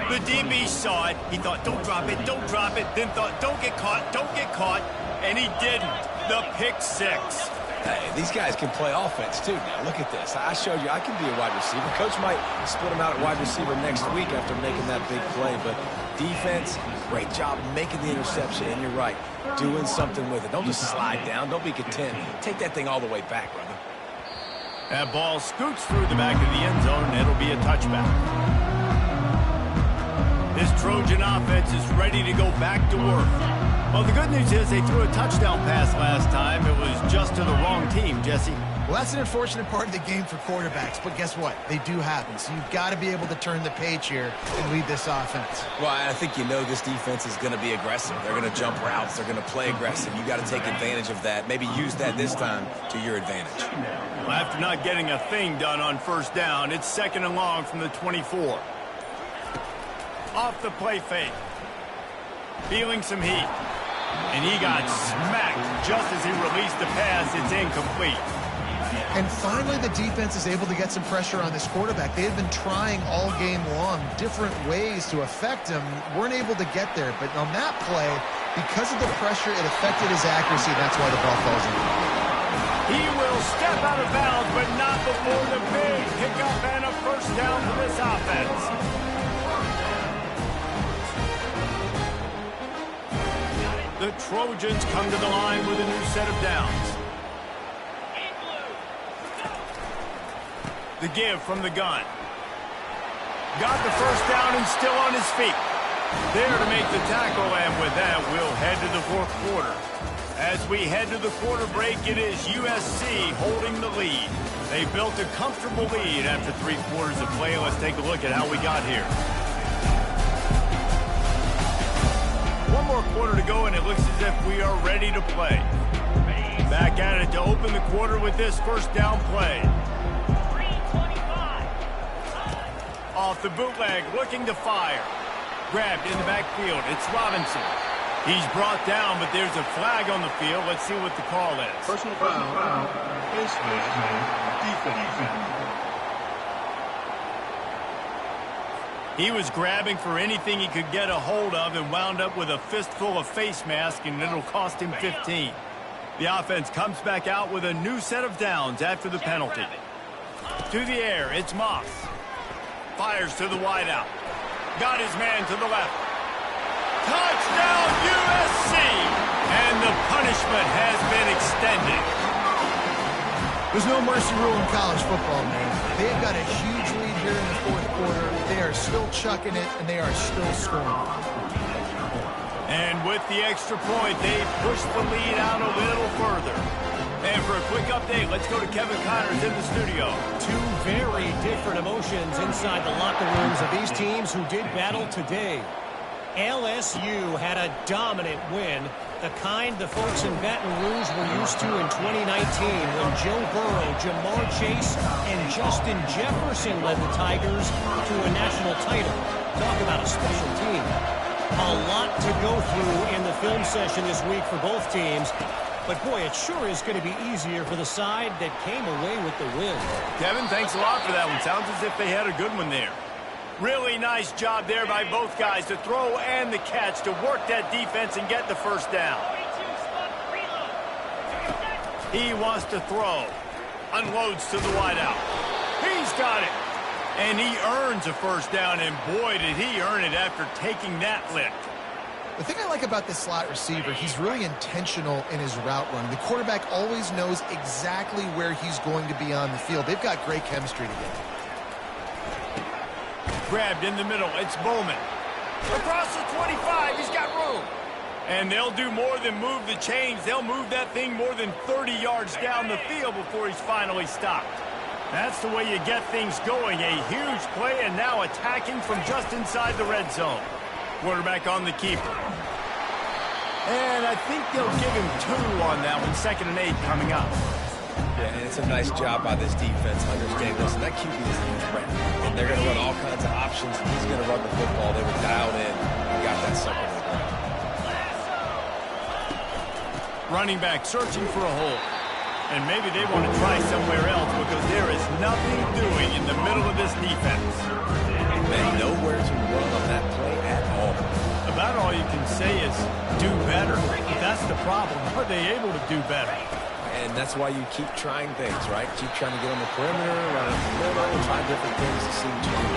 [SPEAKER 1] The DB saw it. He thought, don't drop it. Then thought, don't get caught. And he didn't. The pick six.
[SPEAKER 2] Hey, these guys can play offense, too. Now, look at this. I showed you I can be a wide receiver. Coach might split him out at wide receiver next week after making that big play. But defense, great job making the interception. And you're right, doing something with it. Don't just slide down. Don't be content. Take that thing all the way back, brother.
[SPEAKER 1] That ball scoots through the back of the end zone, and it'll be a touchback. This Trojan offense is ready to go back to work. Well, the good news is they threw a touchdown pass last time. It was just to the wrong team, Jesse.
[SPEAKER 3] Well, that's an unfortunate part of the game for quarterbacks, but guess what? They do happen, so you've got to be able to turn the page here and lead this offense.
[SPEAKER 2] Well, I think you know this defense is going to be aggressive. They're going to jump routes. They're going to play aggressive. You got to take advantage of that. Maybe use that this time to your advantage.
[SPEAKER 1] Well, after not getting a thing done on first down, it's second and long from the 24. Off the play fake. Feeling some heat. And he got smacked just as he released the pass. It's incomplete.
[SPEAKER 3] And finally, the defense is able to get some pressure on this quarterback. They had been trying all game long different ways to affect him. Weren't able to get there. But on that play, because of the pressure, it affected his accuracy. That's why the ball falls in.
[SPEAKER 1] He will step out of bounds, but not before the big pickup and a first down for this offense. The Trojans come to the line with a new set of downs. The give from the gun. Got the first down and still on his feet. There to make the tackle, and with that, we'll head to the fourth quarter. As we head to the quarter break, it is USC holding the lead. They built a comfortable lead after 3 quarters of play. Let's take a look at how we got here. One more quarter to go, and it looks as if we are ready to play. Back at it to open the quarter with this first down play.
[SPEAKER 6] 3:25.
[SPEAKER 1] Off the bootleg, looking to fire. Grabbed in the backfield. It's Robinson. He's brought down, but there's a flag on the field. Let's see what the call is.
[SPEAKER 5] Personal foul. Face mask. Defense.
[SPEAKER 1] He was grabbing for anything he could get a hold of and wound up with a fistful of face mask, and it'll cost him 15. The offense comes back out with a new set of downs after the penalty. To the air, it's Moss. Fires to the wideout. Got his man to the left. Touchdown USC! And the punishment has been extended.
[SPEAKER 3] There's no mercy rule in college football, man. They've got a huge lead here in the fourth quarter. They are still chucking it, and they are still scoring.
[SPEAKER 1] And with the extra point, they pushed the lead out a little further. And for a quick update, let's go to Kevin Connors in the studio.
[SPEAKER 4] Two very different emotions inside the locker rooms of these teams who did battle today. LSU had a dominant win, the kind the folks in Baton Rouge were used to in 2019 when Joe Burrow, Jamar Chase, and Justin Jefferson led the Tigers to a national title. Talk about a special team. A lot to go through in the film session this week for both teams. But, boy, it sure is going to be easier for the side that came away with the win.
[SPEAKER 1] Kevin, thanks a lot for that one. Sounds as if they had a good one there. Really nice job there by both guys to throw and the catch to work that defense and get the first down.
[SPEAKER 6] 42 spot reload.
[SPEAKER 1] He wants to throw. Unloads to the wideout. He's got it. And he earns a first down, and boy, did he earn it after taking that lick.
[SPEAKER 3] The thing I like about this slot receiver, he's really intentional in his route run. The quarterback always knows exactly where he's going to be on the field. They've got great chemistry together.
[SPEAKER 1] Grabbed in the middle. It's Bowman. Across the 25. He's got room. And they'll do more than move the chains. They'll move that thing more than 30 yards down the field before he's finally stopped. That's the way you get things going. A huge play, and now attacking from just inside the red zone. Quarterback on the keeper. And I think they'll give him 2 on that one. 2nd and 8 coming up.
[SPEAKER 2] Yeah, and it's a nice job by this defense. Understand, listen, that QB is a huge threat. And they're going to run all kinds of options, and he's going to run the football. They were dialed in and got that sucker to the ground.
[SPEAKER 1] Running back searching for a hole. And maybe they want to try somewhere else because there is nothing doing in the middle of this defense.
[SPEAKER 2] Man, nowhere to run on that play at all.
[SPEAKER 1] About all you can say is do better. But that's the problem. Are they able to do better?
[SPEAKER 2] And that's why you keep trying things, right? Keep trying to get on the perimeter, run up the middle, try different things to seem to do.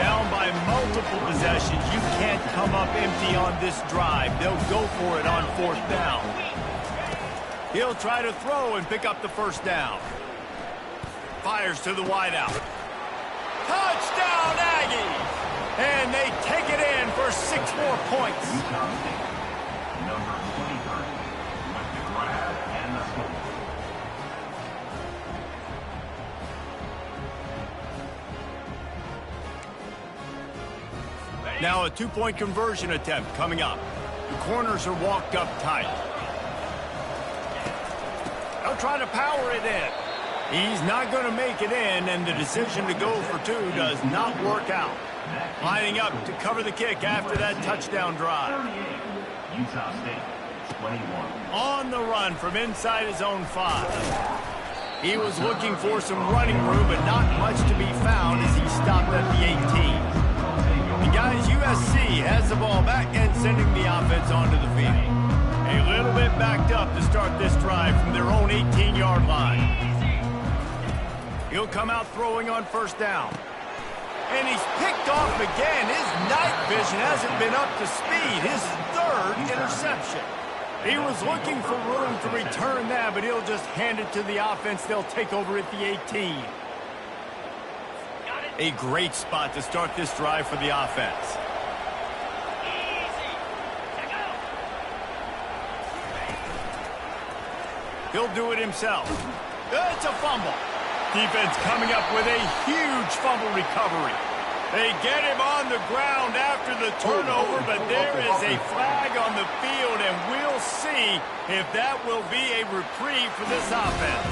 [SPEAKER 1] Down by multiple possessions, you can't come up empty on this drive. They'll go for it on 4th down. He'll try to throw and pick up the first down. Fires to the wideout. Touchdown, Aggies! And they take it in for 6 more points.
[SPEAKER 7] Number 23 with the grab and the score.
[SPEAKER 1] Now a 2-point conversion attempt coming up. The corners are walked up tight. They'll try to power it in. He's not going to make it in, and the decision to go for 2 does not work out. Lining up to cover the kick after that touchdown drive.
[SPEAKER 7] Utah State, 21.
[SPEAKER 1] On the run from inside his own 5. He was looking for some running room, but not much to be found as he stopped at the 18. And guys, USC has the ball back and sending the offense onto the field. A little bit backed up to start this drive from their own 18-yard line. He'll come out throwing on 1st down. And he's picked off again. His night vision hasn't been up to speed. His 3rd interception. He was looking for room to return that, but he'll just hand it to the offense. They'll take over at the 18. A great spot to start this drive for the offense. He'll do it himself. It's a fumble. Defense coming up with a huge fumble recovery. They get him on the ground after the turnover, but there is a flag on the field, and we'll see see if that will be a reprieve for this offense.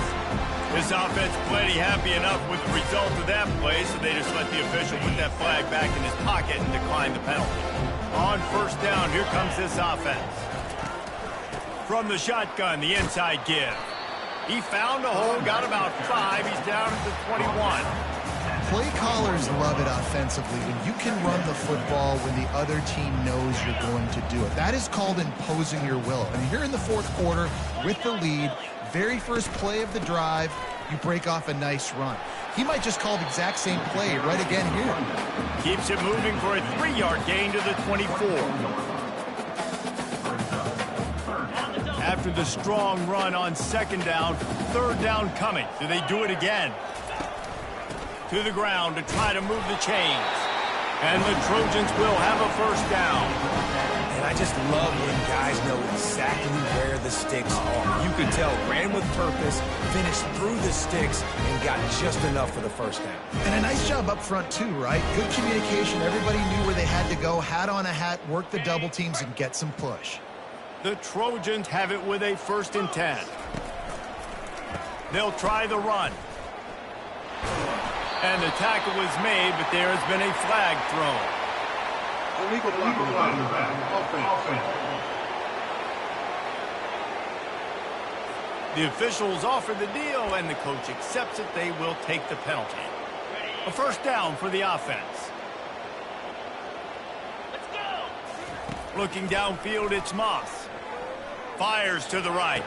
[SPEAKER 1] This offense plenty happy enough with the result of that play, so they just let the official put that flag back in his pocket and decline the penalty. On first down, here comes this offense. From the shotgun, the inside give. He found a hole, got about 5. He's down at the 21.
[SPEAKER 3] Play callers love it offensively when you can run the football when the other team knows you're going to do it. That is called imposing your will. And here in the fourth quarter with the lead, very first play of the drive, you break off a nice run. He might just call the exact same play right again here.
[SPEAKER 1] Keeps it moving for a 3-yard gain to the 24. After the strong run on second down, third down coming. Do they do it again? To the ground to try to move the chains. And the Trojans will have a first down.
[SPEAKER 2] And I just love when guys know exactly where the sticks are. You could tell, ran with purpose, finished through the sticks, and got just enough for the first down.
[SPEAKER 3] And a nice job up front too, right? Good communication. Everybody knew where they had to go, hat on a hat, work the double teams, and get some push.
[SPEAKER 1] The Trojans have it with a 1st and 10. They'll try the run. And the tackle was made, but there has been a flag thrown.
[SPEAKER 5] Illegal block on the back. Offense.
[SPEAKER 1] The officials offer the deal, and the coach accepts it. They will take the penalty. A first down for the offense.
[SPEAKER 6] Let's go.
[SPEAKER 1] Looking downfield, it's Moss. Fires to the right.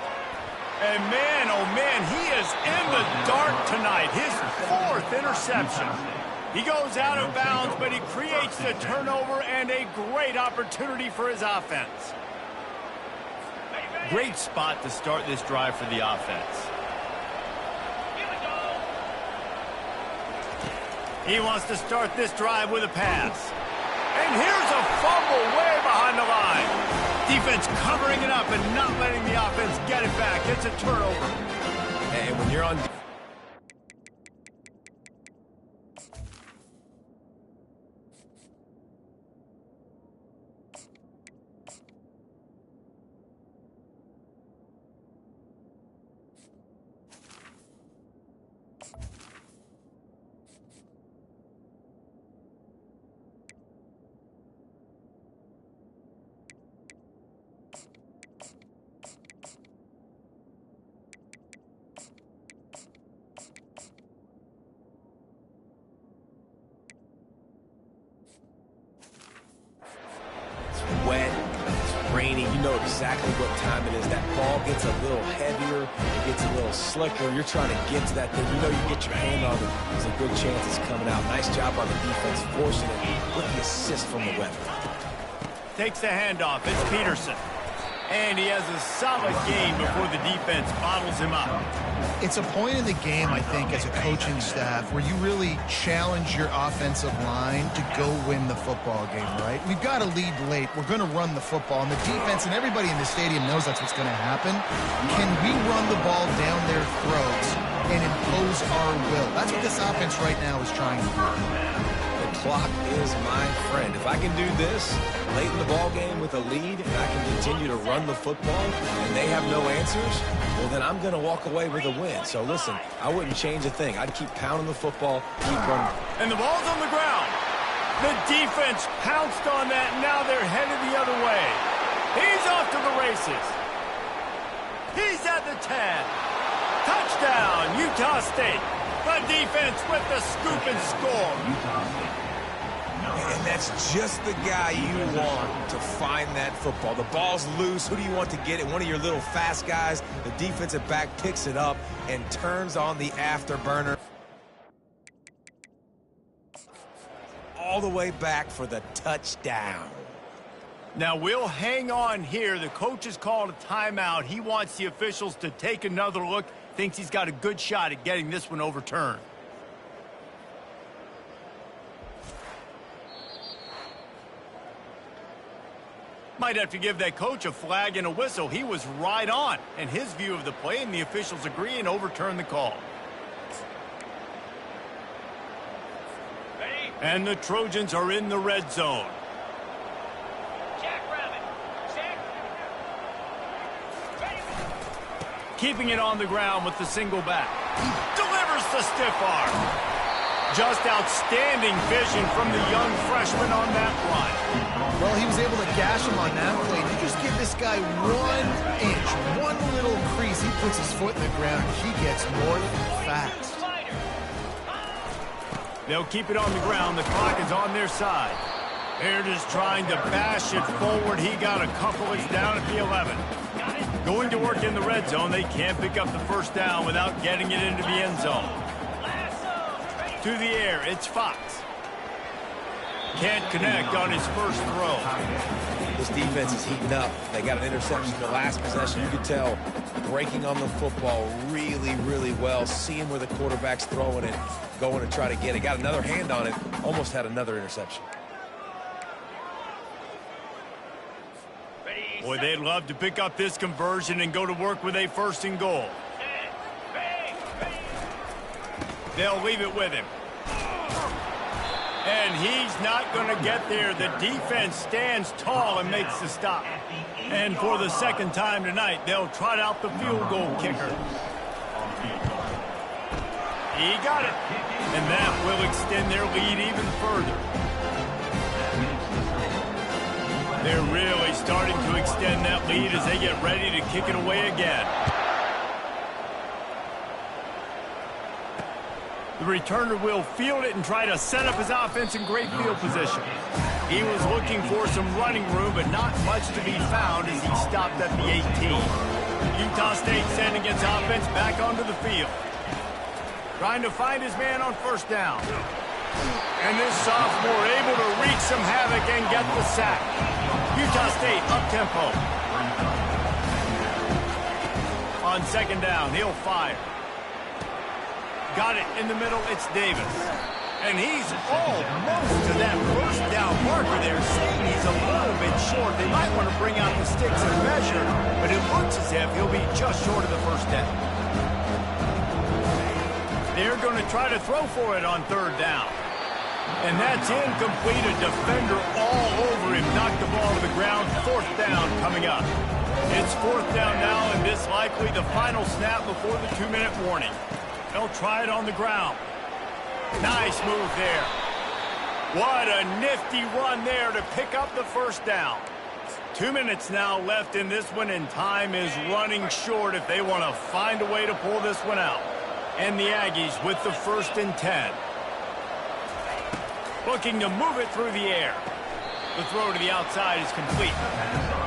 [SPEAKER 1] And man, oh man, he is in the dark tonight. His 4th interception. He goes out of bounds, but he creates the turnover and a great opportunity for his offense. Great spot to start this drive for the offense.
[SPEAKER 6] Here we go.
[SPEAKER 1] He wants to start this drive with a pass. And here's a fumble way behind the line. Defense covering it up and not letting the offense get it back. It's a turnover.
[SPEAKER 2] And when you're on... wet, it's rainy, you know exactly what time it is. That ball gets a little heavier, it gets a little slicker. You're trying to get to that thing. You know you get your hand on it, there's a good chance it's coming out. Nice job on the defense forcing it with the assist from the weather.
[SPEAKER 1] Takes the handoff. It's Peterson. And he has a solid game before the defense bottles him up.
[SPEAKER 3] It's a point in the game, I think, as a coaching staff where you really challenge your offensive line to go win the football game, right? We've got to lead late. We're going to run the football. And the defense and everybody in the stadium knows that's what's going to happen. Can we run the ball down their throats and impose our will? That's what this offense right now is trying to do.
[SPEAKER 2] The clock is my friend. If I can do this late in the ball game with a lead and I can continue to run the football and they have no answers, well, then I'm going to walk away with a win. So, listen, I wouldn't change a thing. I'd keep pounding the football, keep running.
[SPEAKER 1] And the ball's on the ground. The defense pounced on that. Now they're headed the other way. He's off to the races. He's at the 10. Touchdown, Utah State. The defense with the scoop and score.
[SPEAKER 2] And that's just the guy you want to find that football. The ball's loose. Who do you want to get it? One of your little fast guys. The defensive back picks it up and turns on the afterburner. All the way back for the touchdown.
[SPEAKER 1] Now we'll hang on here. The coach has called a timeout. He wants the officials to take another look. Thinks he's got a good shot at getting this one overturned. Might have to give that coach a flag and a whistle. He was right on in his view of the play, and the officials agree and overturn the call.
[SPEAKER 6] Ready?
[SPEAKER 1] And the Trojans are in the red zone.
[SPEAKER 6] Jackrabbit. Check.
[SPEAKER 1] keeping it on the ground with the single back. He delivers the stiff arm. Just outstanding vision from the young freshman on that run.
[SPEAKER 3] Well, he was able to gash him on that play. You just give this guy 1 inch, one little crease. He puts his foot in the ground. He gets more than fast.
[SPEAKER 1] They'll keep it on the ground. The clock is on their side. They're just trying to bash it forward. He got a couple. It's down at the 11. Going to work in the red zone. They can't pick up the first down without getting it into the end zone. To the air, it's Fox. Can't connect on his first throw.
[SPEAKER 2] This defense is heating up. They got an interception the last possession. You could tell breaking on the football really, really well. Seeing where the quarterback's throwing it, going to try to get it. Got another hand on it. Almost had another interception.
[SPEAKER 1] Boy, they'd love to pick up this conversion and go to work with a 1st and goal. They'll leave it with him. And he's not going to get there. The defense stands tall and makes the stop. And for the second time tonight, they'll trot out the field goal kicker. He got it. And that will extend their lead even further. They're really starting to extend that lead as they get ready to kick it away again. The returner will field it and try to set up his offense in great field position. He was looking for some running room, but not much to be found as he stopped at the 18. Utah State sending its offense back onto the field. Trying to find his man on 1st down. And this sophomore able to wreak some havoc and get the sack. Utah State up-tempo. On 2nd down, he'll fire. Got it in the middle, it's Davis. And he's almost to that 1st down marker there, saying he's a little bit short. They might want to bring out the sticks and measure, but it looks as if he'll be just short of the 1st down. They're going to try to throw for it on 3rd down. And that's incomplete. A defender all over him. Knocked the ball to the ground. 4th down coming up. It's 4th down now, and this likely the final snap before the 2-minute warning. They'll try it on the ground. Nice move there. What a nifty run there to pick up the 1st down. 2 minutes now left in this one, and time is running short if they want to find a way to pull this one out. And the Aggies with the 1st and 10. Looking to move it through the air. The throw to the outside is complete.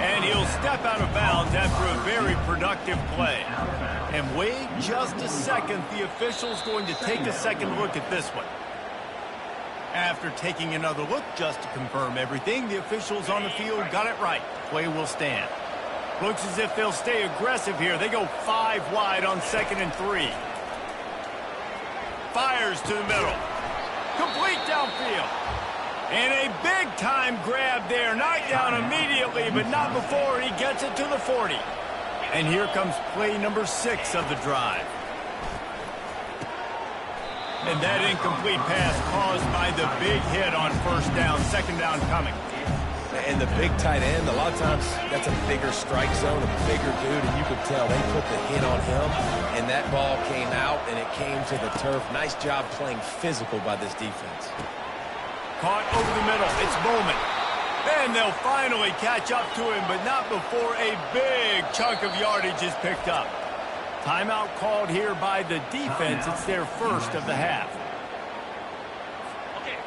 [SPEAKER 1] And he'll step out of bounds after a very productive play. And wait just a second. The official's going to take a second look at this one. After taking another look just to confirm everything, the officials on the field got it right. Play will stand. Looks as if they'll stay aggressive here. They go 5 wide on 2nd and 3. Fires to the middle. Complete downfield. And a big-time grab there. Knocked down immediately, but not before he gets it to the 40. And here comes play number 6 of the drive. And that incomplete pass caused by the big hit on 1st down. 2nd down coming.
[SPEAKER 2] And the big tight end, a lot of times that's a bigger strike zone, a bigger dude, and you could tell they put the hit on him, and that ball came out, and it came to the turf. Nice job playing physical by this defense.
[SPEAKER 1] Caught over the middle. It's Bowman. Then they'll finally catch up to him, but not before a big chunk of yardage is picked up. Timeout called here by the defense. It's their 1st of the half.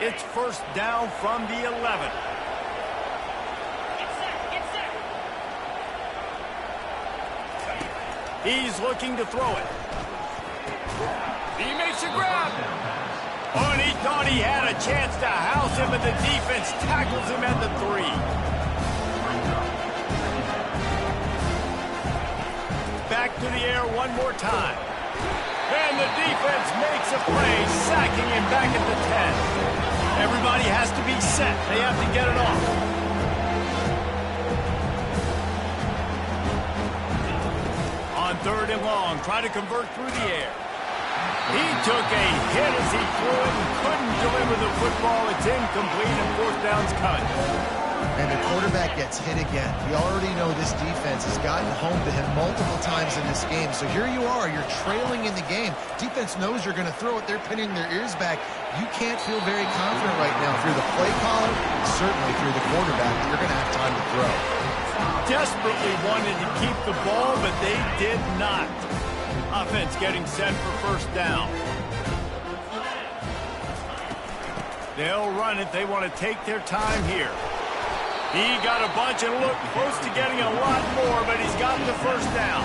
[SPEAKER 1] It's 1st down from the 11. He's looking to throw it. He makes a grab. Oh, and he thought he had a chance to house him, but the defense tackles him at the 3. Back to the air one more time. And the defense makes a play, sacking him back at the 10. Everybody has to be set. They have to get it off. On 3rd and long, try to convert through the air. He took a hit as he threw it and couldn't deliver the football. It's incomplete and 4th down's cut.
[SPEAKER 3] And the quarterback gets hit again. We already know this defense has gotten home to him multiple times in this game. So here you are, you're trailing in the game. Defense knows you're going to throw it. They're pinning their ears back. You can't feel very confident right now. If you're the play caller, certainly if you're the quarterback, you're going to have time to throw.
[SPEAKER 1] Desperately wanted to keep the ball, but they did not. Offense getting set for first down. They'll run it. They want to take their time here. He got a bunch and looked close to getting a lot more, but he's got the first down.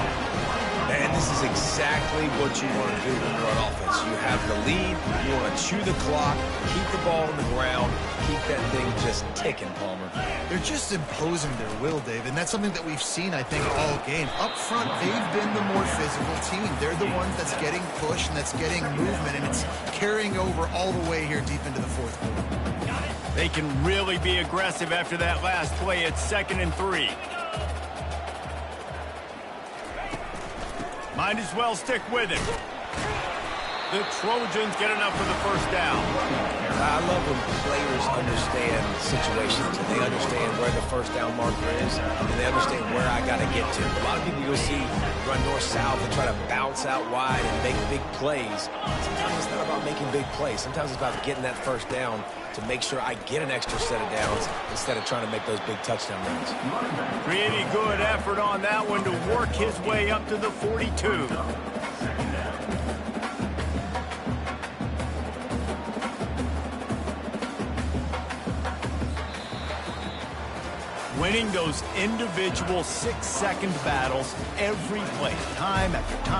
[SPEAKER 2] And this is exactly what you want to do when you're on offense. You have the lead, you want to chew the clock, keep the ball on the ground, keep that thing just ticking, Palmer.
[SPEAKER 3] They're just imposing their will, Dave, and that's something that we've seen, I think, all game. Up front, they've been the more physical team. They're the ones that's getting pushed and that's getting movement, and it's carrying over all the way here deep into the fourth quarter.
[SPEAKER 1] They can really be aggressive after that last play. It's 2nd and 3. Might as well stick with it. The Trojans get enough for the first down.
[SPEAKER 2] I love when players understand situations and they understand where the first down marker is and they understand where I got to get to. A lot of people you'll see run north-south and try to bounce out wide and make big plays. Sometimes it's not about making big plays. Sometimes it's about getting that first down to make sure I get an extra set of downs instead of trying to make those big touchdown runs.
[SPEAKER 1] Pretty good effort on that one to work his way up to the 42. Winning those individual 6-second battles every play, time after time.